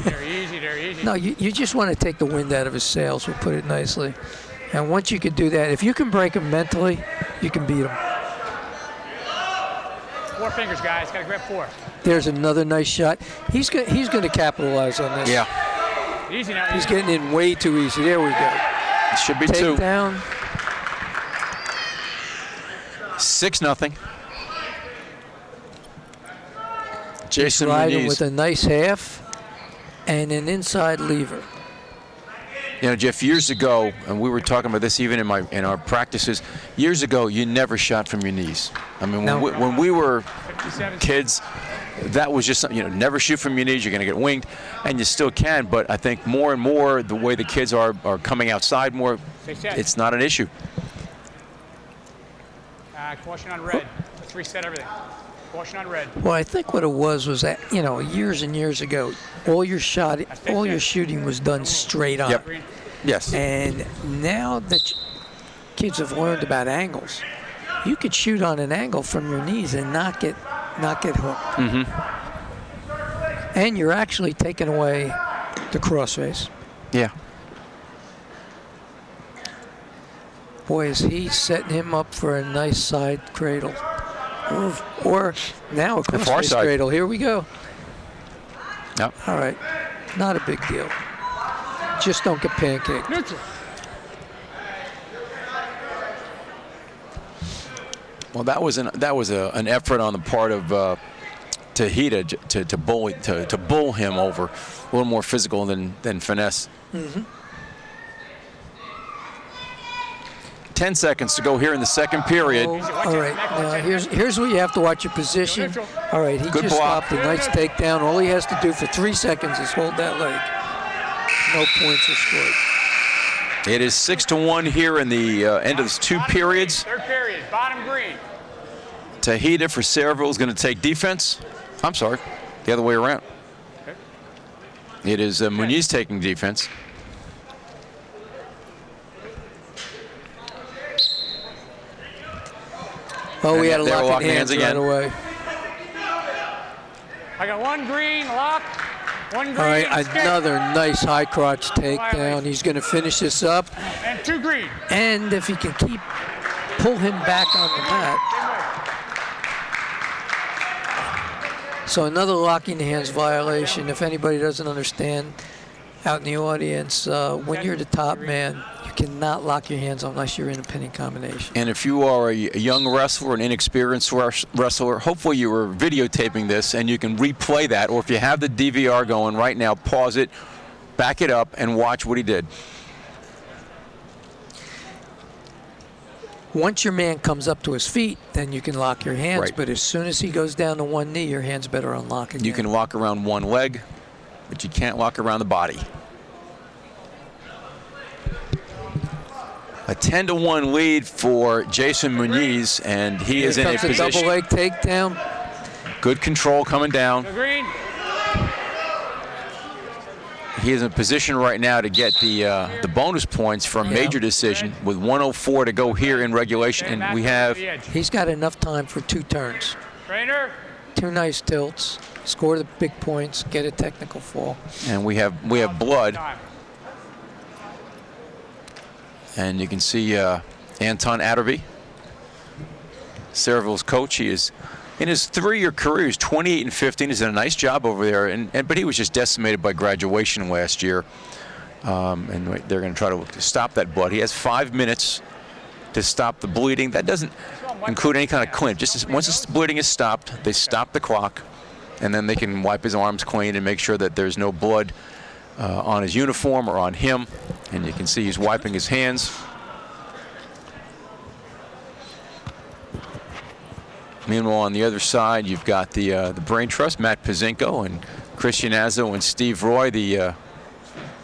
They're easy. No, you just want to take the wind out of his sails, we'll put it nicely. And once you can do that, if you can break him mentally, you can beat him. 4 fingers, guys. Got to grab 4. There's another nice shot. He's going to capitalize on this. Yeah. Easy now. He's getting in way too easy. There we go. It should be 2. Takedown. 6-0. Jason Riding Muniz. with a nice half and an inside lever. You know, Jeff, years ago, and we were talking about this even in our practices, years ago, you never shot from your knees. I mean, No. when we were kids, that was just something, you know, never shoot from your knees, you're going to get winged, and you still can, but I think more and more, the way the kids are coming outside more, it's not an issue. Caution on red. Let's reset everything. Caution on red. Well, I think what it was that, you know, years and years ago, all your shooting was done straight on. Yep. Yes. And now that kids have learned about angles, you could shoot on an angle from your knees and not get hooked. Mm-hmm. And you're actually taking away the crossface. Yeah. Boy, is he setting him up for a nice side cradle. Or now a crossface cradle. Here we go. Yep. All right. Not a big deal. Just don't get pancaked. Neutral. Well, that was an effort on the part of Tahita to bull him over, a little more physical than finesse. Mm-hmm. 10 seconds to go here in the second period. All right, now here's where you have to watch your position. All right, he Good just block. stopped a nice takedown. All he has to do for 3 seconds is hold that leg. No points are scored. It is 6-1 here in the end of 2 periods. Third period, bottom green. Tahita for Sayreville is going to take defense. I'm sorry, the other way around. Okay. It is Muniz taking defense. Oh, we had a they were lock locking in hands hands right again. away. I got 1 green, lock. 1 green. All right, skip. another nice high crotch takedown. He's going to finish this up. And 2 green. And if he can pull him back on the mat. So another locking hands violation. If anybody doesn't understand out in the audience, when you're the top man, you cannot lock your hands unless you're in a pinning combination. And if you are a young wrestler, an inexperienced wrestler, hopefully you were videotaping this and you can replay that, or if you have the DVR going right now, pause it, back it up, and watch what he did. Once your man comes up to his feet, then you can lock your hands. Right. But as soon as he goes down to one knee, your hands better unlock again. You can lock around one leg, but you can't lock around the body. A 10-1 lead for Jason Muniz, and he is in a Here comes position. double leg takedown. Good control coming down. Green. He is in a position right now to get the bonus points for a major decision with 1:04 to go here in regulation, and we have. He's got enough time for 2 turns. Trainer. 2 nice tilts, score the big points, get a technical fall. And we have blood, and you can see Anton Atterby, Sayreville's coach. He is in his 3-year career. He's 28-15. He's done a nice job over there, but he was just decimated by graduation last year. And they're going to try to stop that blood. He has 5 minutes to stop the bleeding. That doesn't include any kind of clinch. Just once the bleeding is stopped, they stop the clock, and then they can wipe his arms clean and make sure that there's no blood on his uniform or on him. And you can see he's wiping his hands. Meanwhile, on the other side, you've got the Brain Trust, Matt Pazinko and Chris Yannazzo and Steve Roy, the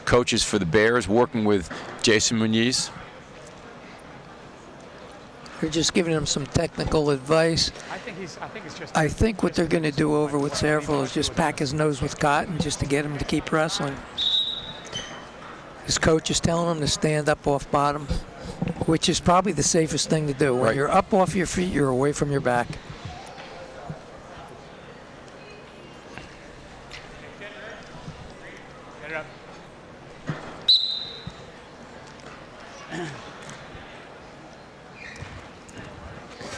coaches for the Bears, working with Jason Muniz. They're just giving him some technical advice. I think what they're going to do over with Sayreville is just pack his nose with cotton just to get him to keep wrestling. His coach is telling him to stand up off bottom, which is probably the safest thing to do. When you're up off your feet, you're away from your back. Get it up.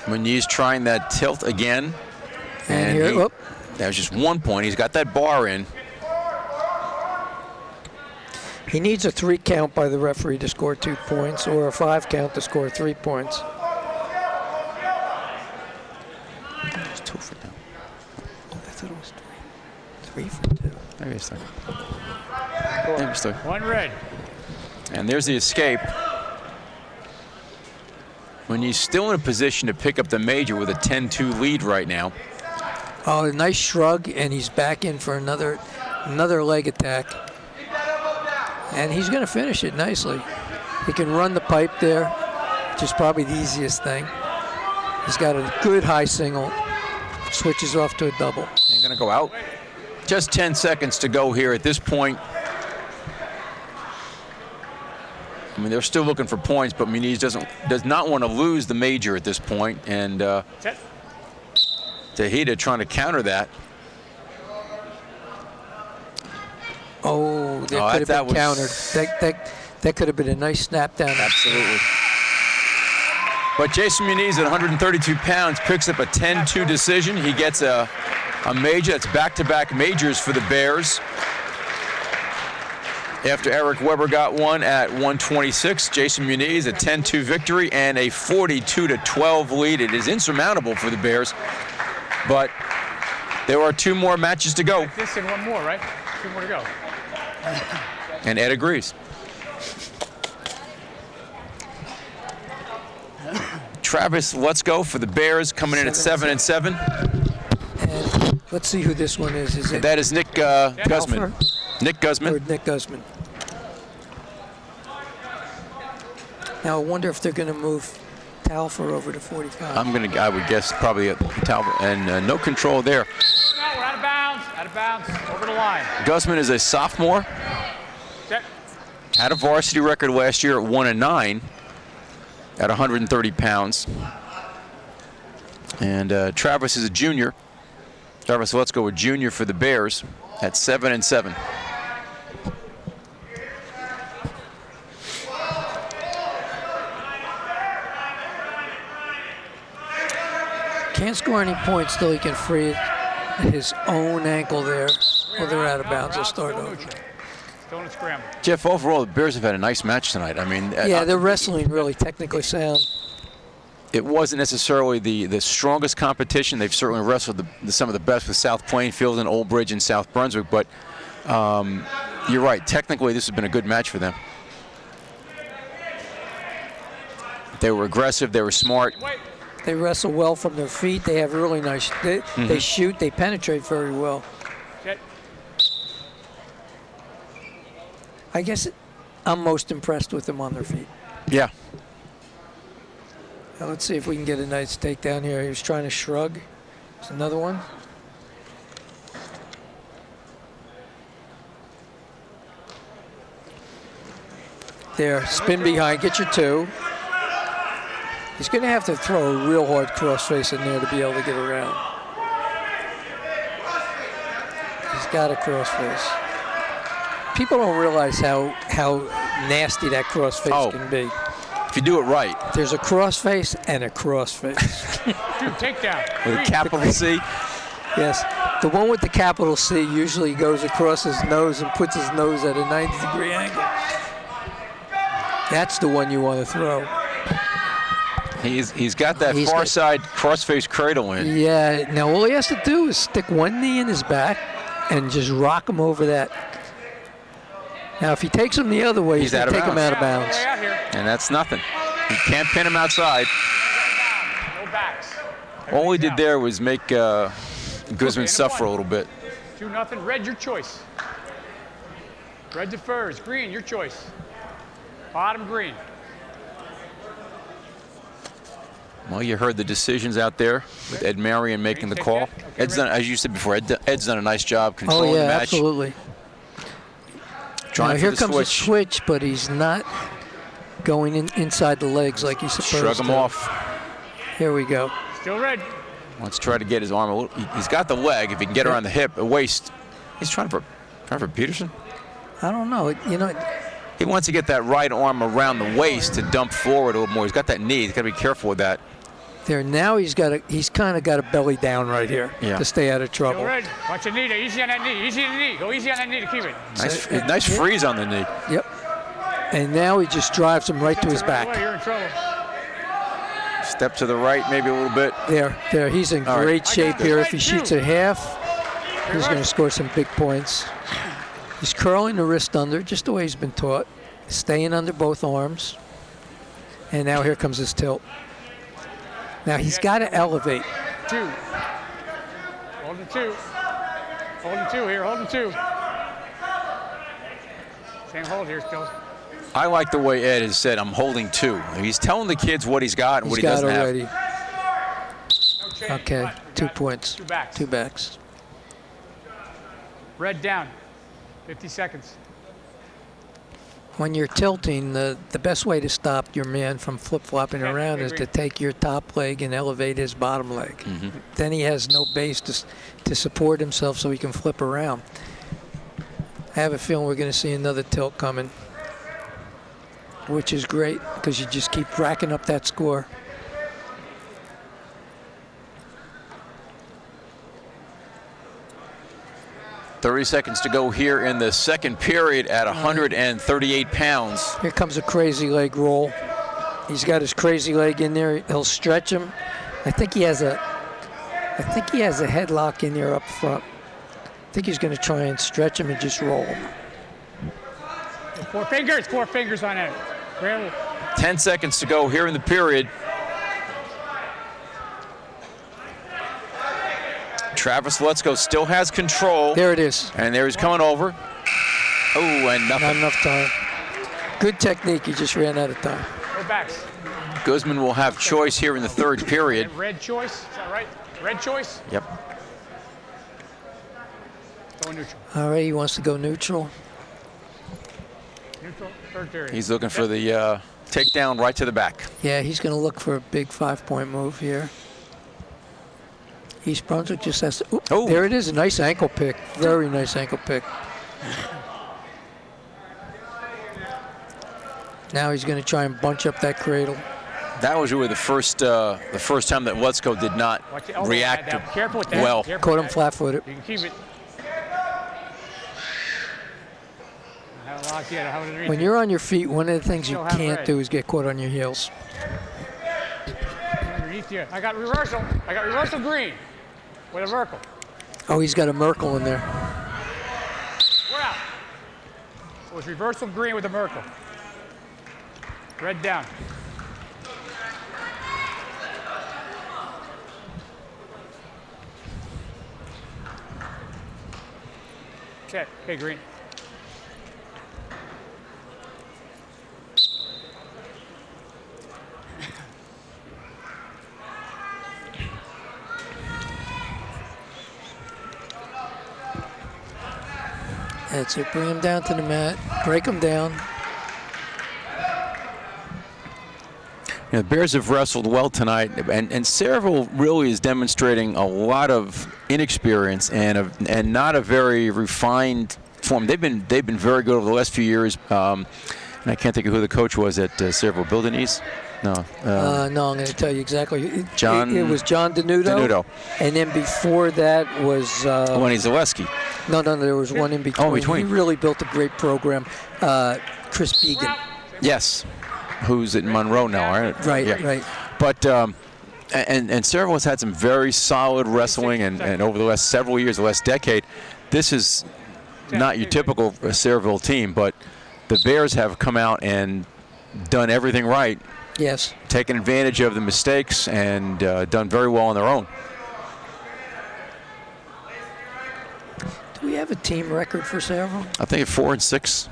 Muniz trying that tilt again. And here, that was just 1 point. He's got that bar in. He needs a 3 count by the referee to score 2 points, or a 5 count to score 3 points. It's 2 for 2. I thought it was 3 for 2. Maybe it's 3. Maybe it's 3. 1 red. And there's the escape. When he's still in a position to pick up the major with a 10-2 lead right now. Oh, a nice shrug, and he's back in for another leg attack. And he's going to finish it nicely. He can run the pipe there, which is probably the easiest thing. He's got a good high single. Switches off to a double. They're going to go out. Just 10 seconds to go here at this point. I mean, they're still looking for points, but Muniz does not want to lose the major at this point, and Tejeda trying to counter that. Oh, that could have been countered. That could have been a nice snap down. Absolutely. But Jason Muniz at 132 pounds picks up a 10-2 decision. He gets a major. That's back-to-back majors for the Bears. After Eric Weber got one at 126, Jason Muniz a 10-2 victory and a 42-12 lead. It is insurmountable for the Bears, but there are 2 more matches to go. This and 1 more, right? 2 more to go. And Ed agrees. Travis, let's go for the Bears, coming in at 7-7. And let's see who this one is. Is it? That is Nick Guzman. Nick Guzman. Or Nick Guzman. Now I wonder if they're going to move Talfer over to 45. I would guess probably Talbot, and no control there. No, we're out of bounds. Out of bounds. Over the line. Guzman is a sophomore. Set. Had a varsity record last year at 1-9 at 130 pounds. And Travis is a junior. Travis, let's go with junior for the Bears at 7-7. Can't score any points till he can free his own ankle there. Well, they're out of bounds. They'll start over. Still in a scramble. Jeff, overall, the Bears have had a nice match tonight. I mean, yeah, they're wrestling really technically sound. It wasn't necessarily the strongest competition. They've certainly wrestled some of the best with South Plainfield and Old Bridge and South Brunswick, but you're right. Technically, this has been a good match for them. They were aggressive. They were smart. They wrestle well from their feet. They have really nice. They shoot. They penetrate very well. I guess I'm most impressed with them on their feet. Yeah. Now let's see if we can get a nice takedown here. He was trying to shrug. There's another one. There, spin behind, get your 2. He's going to have to throw a real hard crossface in there to be able to get around. He's got a crossface. People don't realize how nasty that crossface can be. If you do it right. There's a crossface and a crossface. Dude, takedown. With a capital C? Yes. The one with the capital C usually goes across his nose and puts his nose at a 90-degree angle. That's the one you want to throw. He's got that far side crossface cradle in. Yeah. Now all he has to do is stick one knee in his back and just rock him over that. Now if he takes him the other way, he's going to take him out of bounds. And that's nothing. You can't pin him outside. No backs. All he did there was make Guzman suffer a little bit. 2-0. Red, your choice. Red defers. Green, your choice. Bottom green. Well, you heard the decisions out there with Ed Marion making the call. Ed's done, as you said before, Ed's done a nice job controlling the match. Absolutely. Now here comes a switch, but he's not going inside the legs like he's supposed to. Shrug him off. Here we go. Still red. Let's try to get his arm a little. He's got the leg. If he can get around the hip, the waist. He's trying for Peterson. I don't know. He wants to get that right arm around the waist to dump forward a little more. He's got that knee. He's got to be careful with that. There now he's kind of got a belly down right here to stay out of Still trouble. red. Watch your knee. Easy on that knee. Easy on the knee. Go easy on that knee to keep it. Nice freeze on the knee. Yep. And now he just drives him right to his back. You're in trouble. Step to the right, maybe a little bit. There. He's in great shape here. If he shoots a half, he's going to score some big points. He's curling the wrist under, just the way he's been taught. Staying under both arms. And now here comes his tilt. Now he's got to elevate. 2. Hold the 2. Hold the 2 here. Hold the 2. Same hold here still. I like the way Ed has said, I'm holding 2. He's telling the kids what he's got and what he doesn't already. No Okay, 2 points. 2 backs. 2 backs. Red down. 50 seconds. When you're tilting, the best way to stop your man from flip-flopping around is to take your top leg and elevate his bottom leg. Then he has no base to support himself so he can flip around. I have a feeling we're going to see another tilt coming, which is great because you just keep racking up that score. .30 seconds to go here in the second period at 138 pounds. Here comes a crazy leg roll. He's got his crazy leg in there. He'll stretch him. I think he has a headlock in there up front. I think he's going to try and stretch him and just roll him. 4 fingers. 4 fingers on it. Really? 10 seconds to go here in the period. Travis Lutzko still has control. There it is. And there he's coming over. Oh, and nothing. Not enough time. Good technique. He just ran out of time. Go backs. Guzman will have choice here in the third period. And red choice. Is that right? Red choice? Yep. Go neutral. All right, he wants to go neutral. Neutral. Third period. He's looking for the takedown right to the back. Yeah, he's going to look for a big 5-point move here. East Brunswick just has to. Oh. There it is. A nice ankle pick. Very nice ankle pick. Now he's going to try and bunch up that cradle. That was really the first time that Lutzko did not react Careful with that. well. Careful Caught with him that. flat-footed. You can keep it. I haven't locked yet. I haven't reached When it. you're on your feet, one of the things you Still have can't red. do is get caught on your heels. Underneath you. I got reversal. I got reversal green with a Merkel. Oh, he's got a Merkel in there. We're out. So it's reversal green with a Merkel. Red down. Okay, green. That's it. Bring him down to the mat. Break him down. The Bears have wrestled well tonight, and Sayreville really is demonstrating a lot of inexperience and not a very refined form. They've been very good over the last few years. And I can't think of who the coach was at Sayreville. Bill Denise? No. No, I'm going to tell you exactly. It was John Denudo. Denudo. And then before that was... Lenny Zaleski. No, there was one in between. Oh, between. He really built a great program. Chris Began. Yes. Who's at Monroe now, right? Right, Yeah. right. But and Sayreville has had some very solid wrestling, and over the last several years, the last decade, this is not your typical Sayreville team, but the Bears have come out and done everything right. Yes. Taken advantage of the mistakes and done very well on their own. Do we have a team record for Sayreville? I think it's 4-6.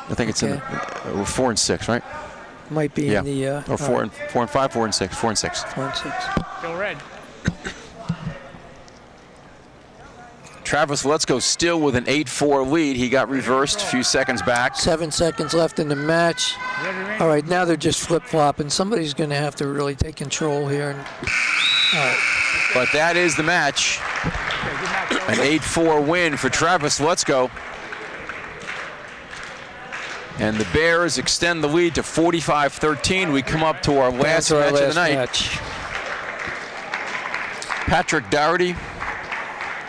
I think it's in 4-6, right? Might be in the... or 4 and 5, 4 and 6, 4 and 6. 4 and 6. Still red. Travis Lutzko still with an 8-4 lead. He got reversed a few seconds back. 7 seconds left in the match. All right, now they're just flip-flopping. Somebody's going to have to really take control here. And, all right. But that is the match. An 8-4 win for Travis Lutzko. And the Bears extend the lead to 45-13. We come up to our last match of the night. Patrick Dougherty.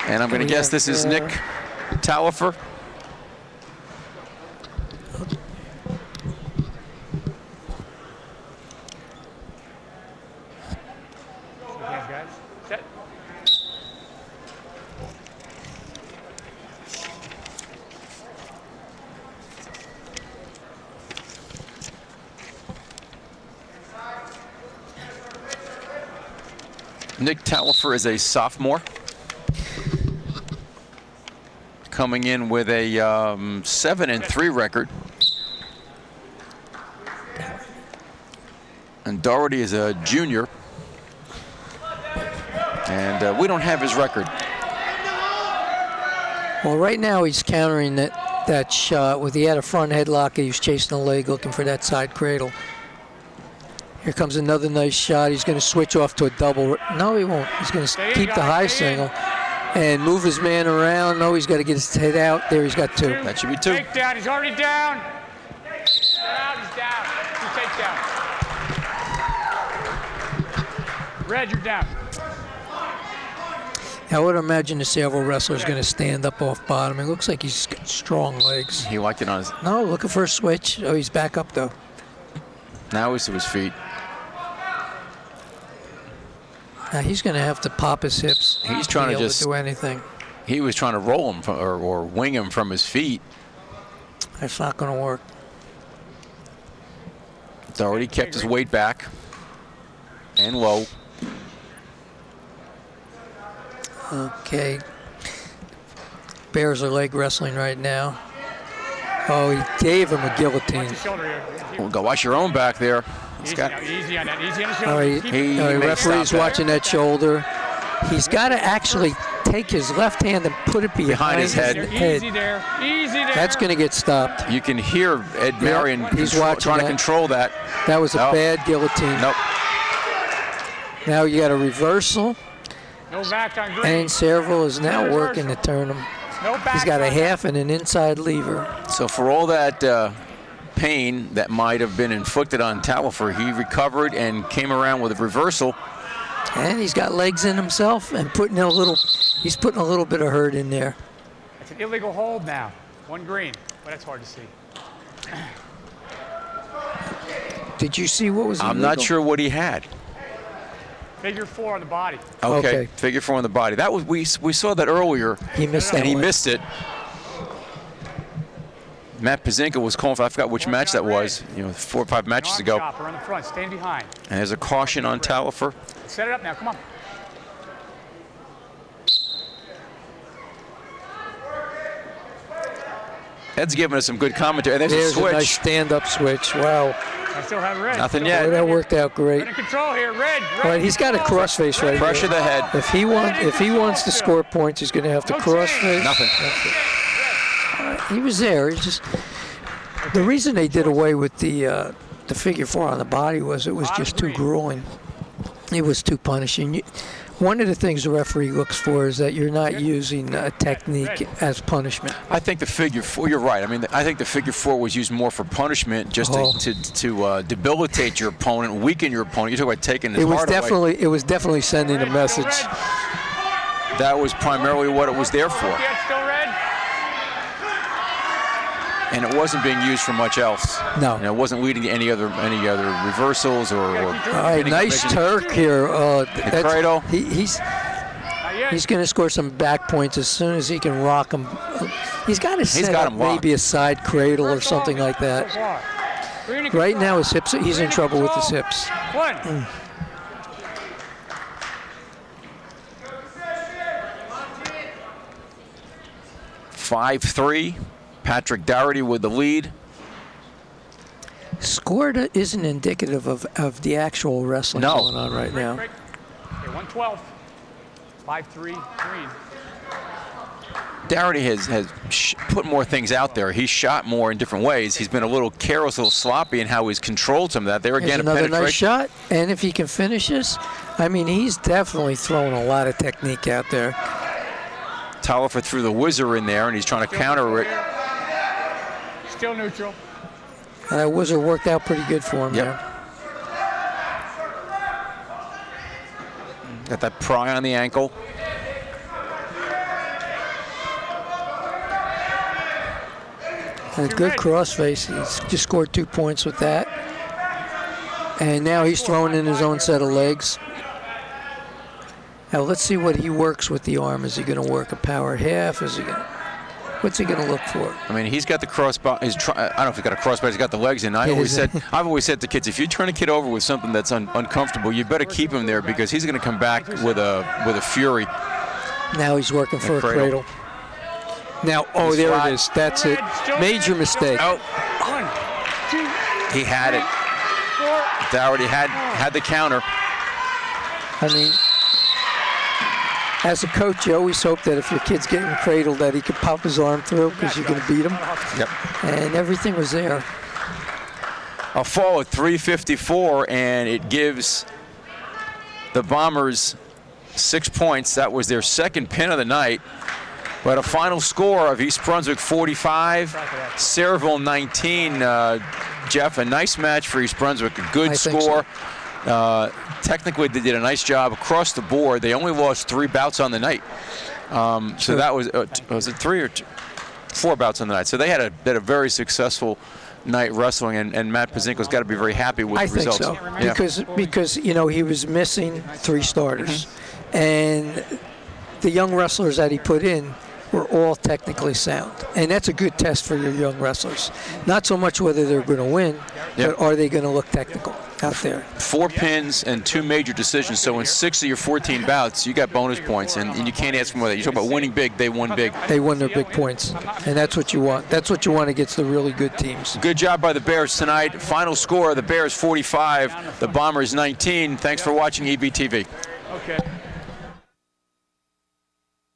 And I'm going to guess this is Nick Talifer. Hands, guys. Set. Nick Talifer is a sophomore, coming in with a 7-3 record. And Dougherty is a junior. And we don't have his record. Well, right now he's countering that shot with he had a front headlock. He was chasing the leg, looking for that side cradle. Here comes another nice shot. He's going to switch off to a double. No, he won't. He's going to keep the high single and move his man around. No, he's got to get his head out. There, he's got 2. That should be 2. Takedown. He's already down. He's down. 2 takedown. Red, you're down. I would imagine the Sayreville wrestler is going to stand up off bottom. It looks like he's got strong legs. He liked it on his... No, looking for a switch. Oh, he's back up, though. Now he's to his feet. Now he's going to have to pop his hips. He's trying to just do anything. He was trying to roll him from, or wing him from his feet. That's not going to work. Dougherty kept his weight back and low. Okay. Bears are leg wrestling right now. Oh, he gave him a guillotine. Watch the shoulder here. Well, go watch your own back there. Easy on that. Easy on the shoulder. All right, referee's watching that shoulder. He's got to actually take his left hand and put it behind his head. Easy there. Easy there. That's going to get stopped. You can hear Ed Marion trying to control that. That was a bad guillotine. Nope. Now you got a reversal. No back on green. And Sayreville is now working to turn him. No back. He's got a half and an inside lever. So for all that pain that might have been inflicted on Talifer, he recovered and came around with a reversal. And he's got legs in himself and he's putting a little bit of hurt in there. It's an illegal hold now. 1 green, but that's hard to see. Did you see what was illegal? I'm not sure what he had. Figure 4 on the body. Okay. Figure 4 on the body. That was we saw that earlier. He missed that. And he one. missed it. Matt Pazinka was calling for, I forgot which match that was, 4 or 5 matches ago. Chopper on the front, stand behind. And there's a caution on Talifer. Set it up now, come on. Ed's giving us some good commentary. There's There's a switch. a nice stand-up switch. Wow. I still have red. Nothing yet. Boy, that worked out great. Red in control here, red. All right, he's got a crossface right Pressure here. the head. If he wants to score points, he's going to have to crossface. Nothing. He was there. He just the reason they did away with the figure 4 on the body was it was just too grueling. It was too punishing. One of the things the referee looks for is that you're not using a technique as punishment. I think the figure 4, you're right. I mean, I think the figure 4 was used more for punishment, just to debilitate your opponent, weaken your opponent. You talk about taking his heart away. It was definitely sending a message. That was primarily what it was there for. Yeah, still red. And it wasn't being used for much else. No. It wasn't leading to any other reversals or All right, nice Turk here. Cradle. He's going to score some back points as soon as he can rock him. He's got to set up maybe a side cradle or something like that. Right now his hips, he's in trouble with his hips. 1. 5-3. Patrick Dougherty with the lead. Score isn't indicative of the actual wrestling going on right now. Okay, 112. 5-3 green. Dougherty has put more things out there. He's shot more in different ways. He's been a little careless, a little sloppy in how he's controlled some of that. There again, another nice shot, and if he can finish this, I mean, he's definitely throwing a lot of technique out there. Talifer threw the whizzer in there, and he's trying to counter it. Still neutral. And that whizzer worked out pretty good for him there. Got that pry on the ankle. A good crossface. He's just scored 2 points with that. And now he's throwing in his own set of legs. Now let's see what he works with the arm. Is he going to work a power half? What's he going to look for? I mean, he's got the crossbar. I don't know if he's got a crossbar. He's got the legs in. I've always said to kids, if you turn a kid over with something that's uncomfortable, you better keep him there because he's going to come back with a fury. Now he's working for a cradle. Now, He's there flat. it is. That's it. Major mistake. Oh, 1, 2, he had it. 4. They already had the counter. I mean, as a coach, you always hope that if your kid's getting cradled that he could pop his arm through because you're going to beat him. Yep. And everything was there. A fall at 3:54, and it gives the Bombers 6 points. That was their second pin of the night. But a final score of East Brunswick 45, Sayreville 19. Jeff, a nice match for East Brunswick, a good score. So. Technically, they did a nice job across the board. They only lost 3 bouts on the night. So that was it 3 or 4 bouts on the night? So they had a very successful night wrestling, and Matt Pazinko's got to be very happy with the results. I think so, Yeah. because he was missing 3 starters, and the young wrestlers that he put in were all technically sound, and that's a good test for your young wrestlers. Not so much whether they're going to win, but are they going to look technical out there? 4 pins and 2 major decisions. So in 6 of your 14 bouts, you got bonus points, and you can't ask for more than that. You talk about winning big, they won big. They won their big points, and that's what you want. That's what you want against the really good teams. Good job by the Bears tonight. Final score, the Bears 45, the Bombers 19. Thanks for watching EBTV. Okay.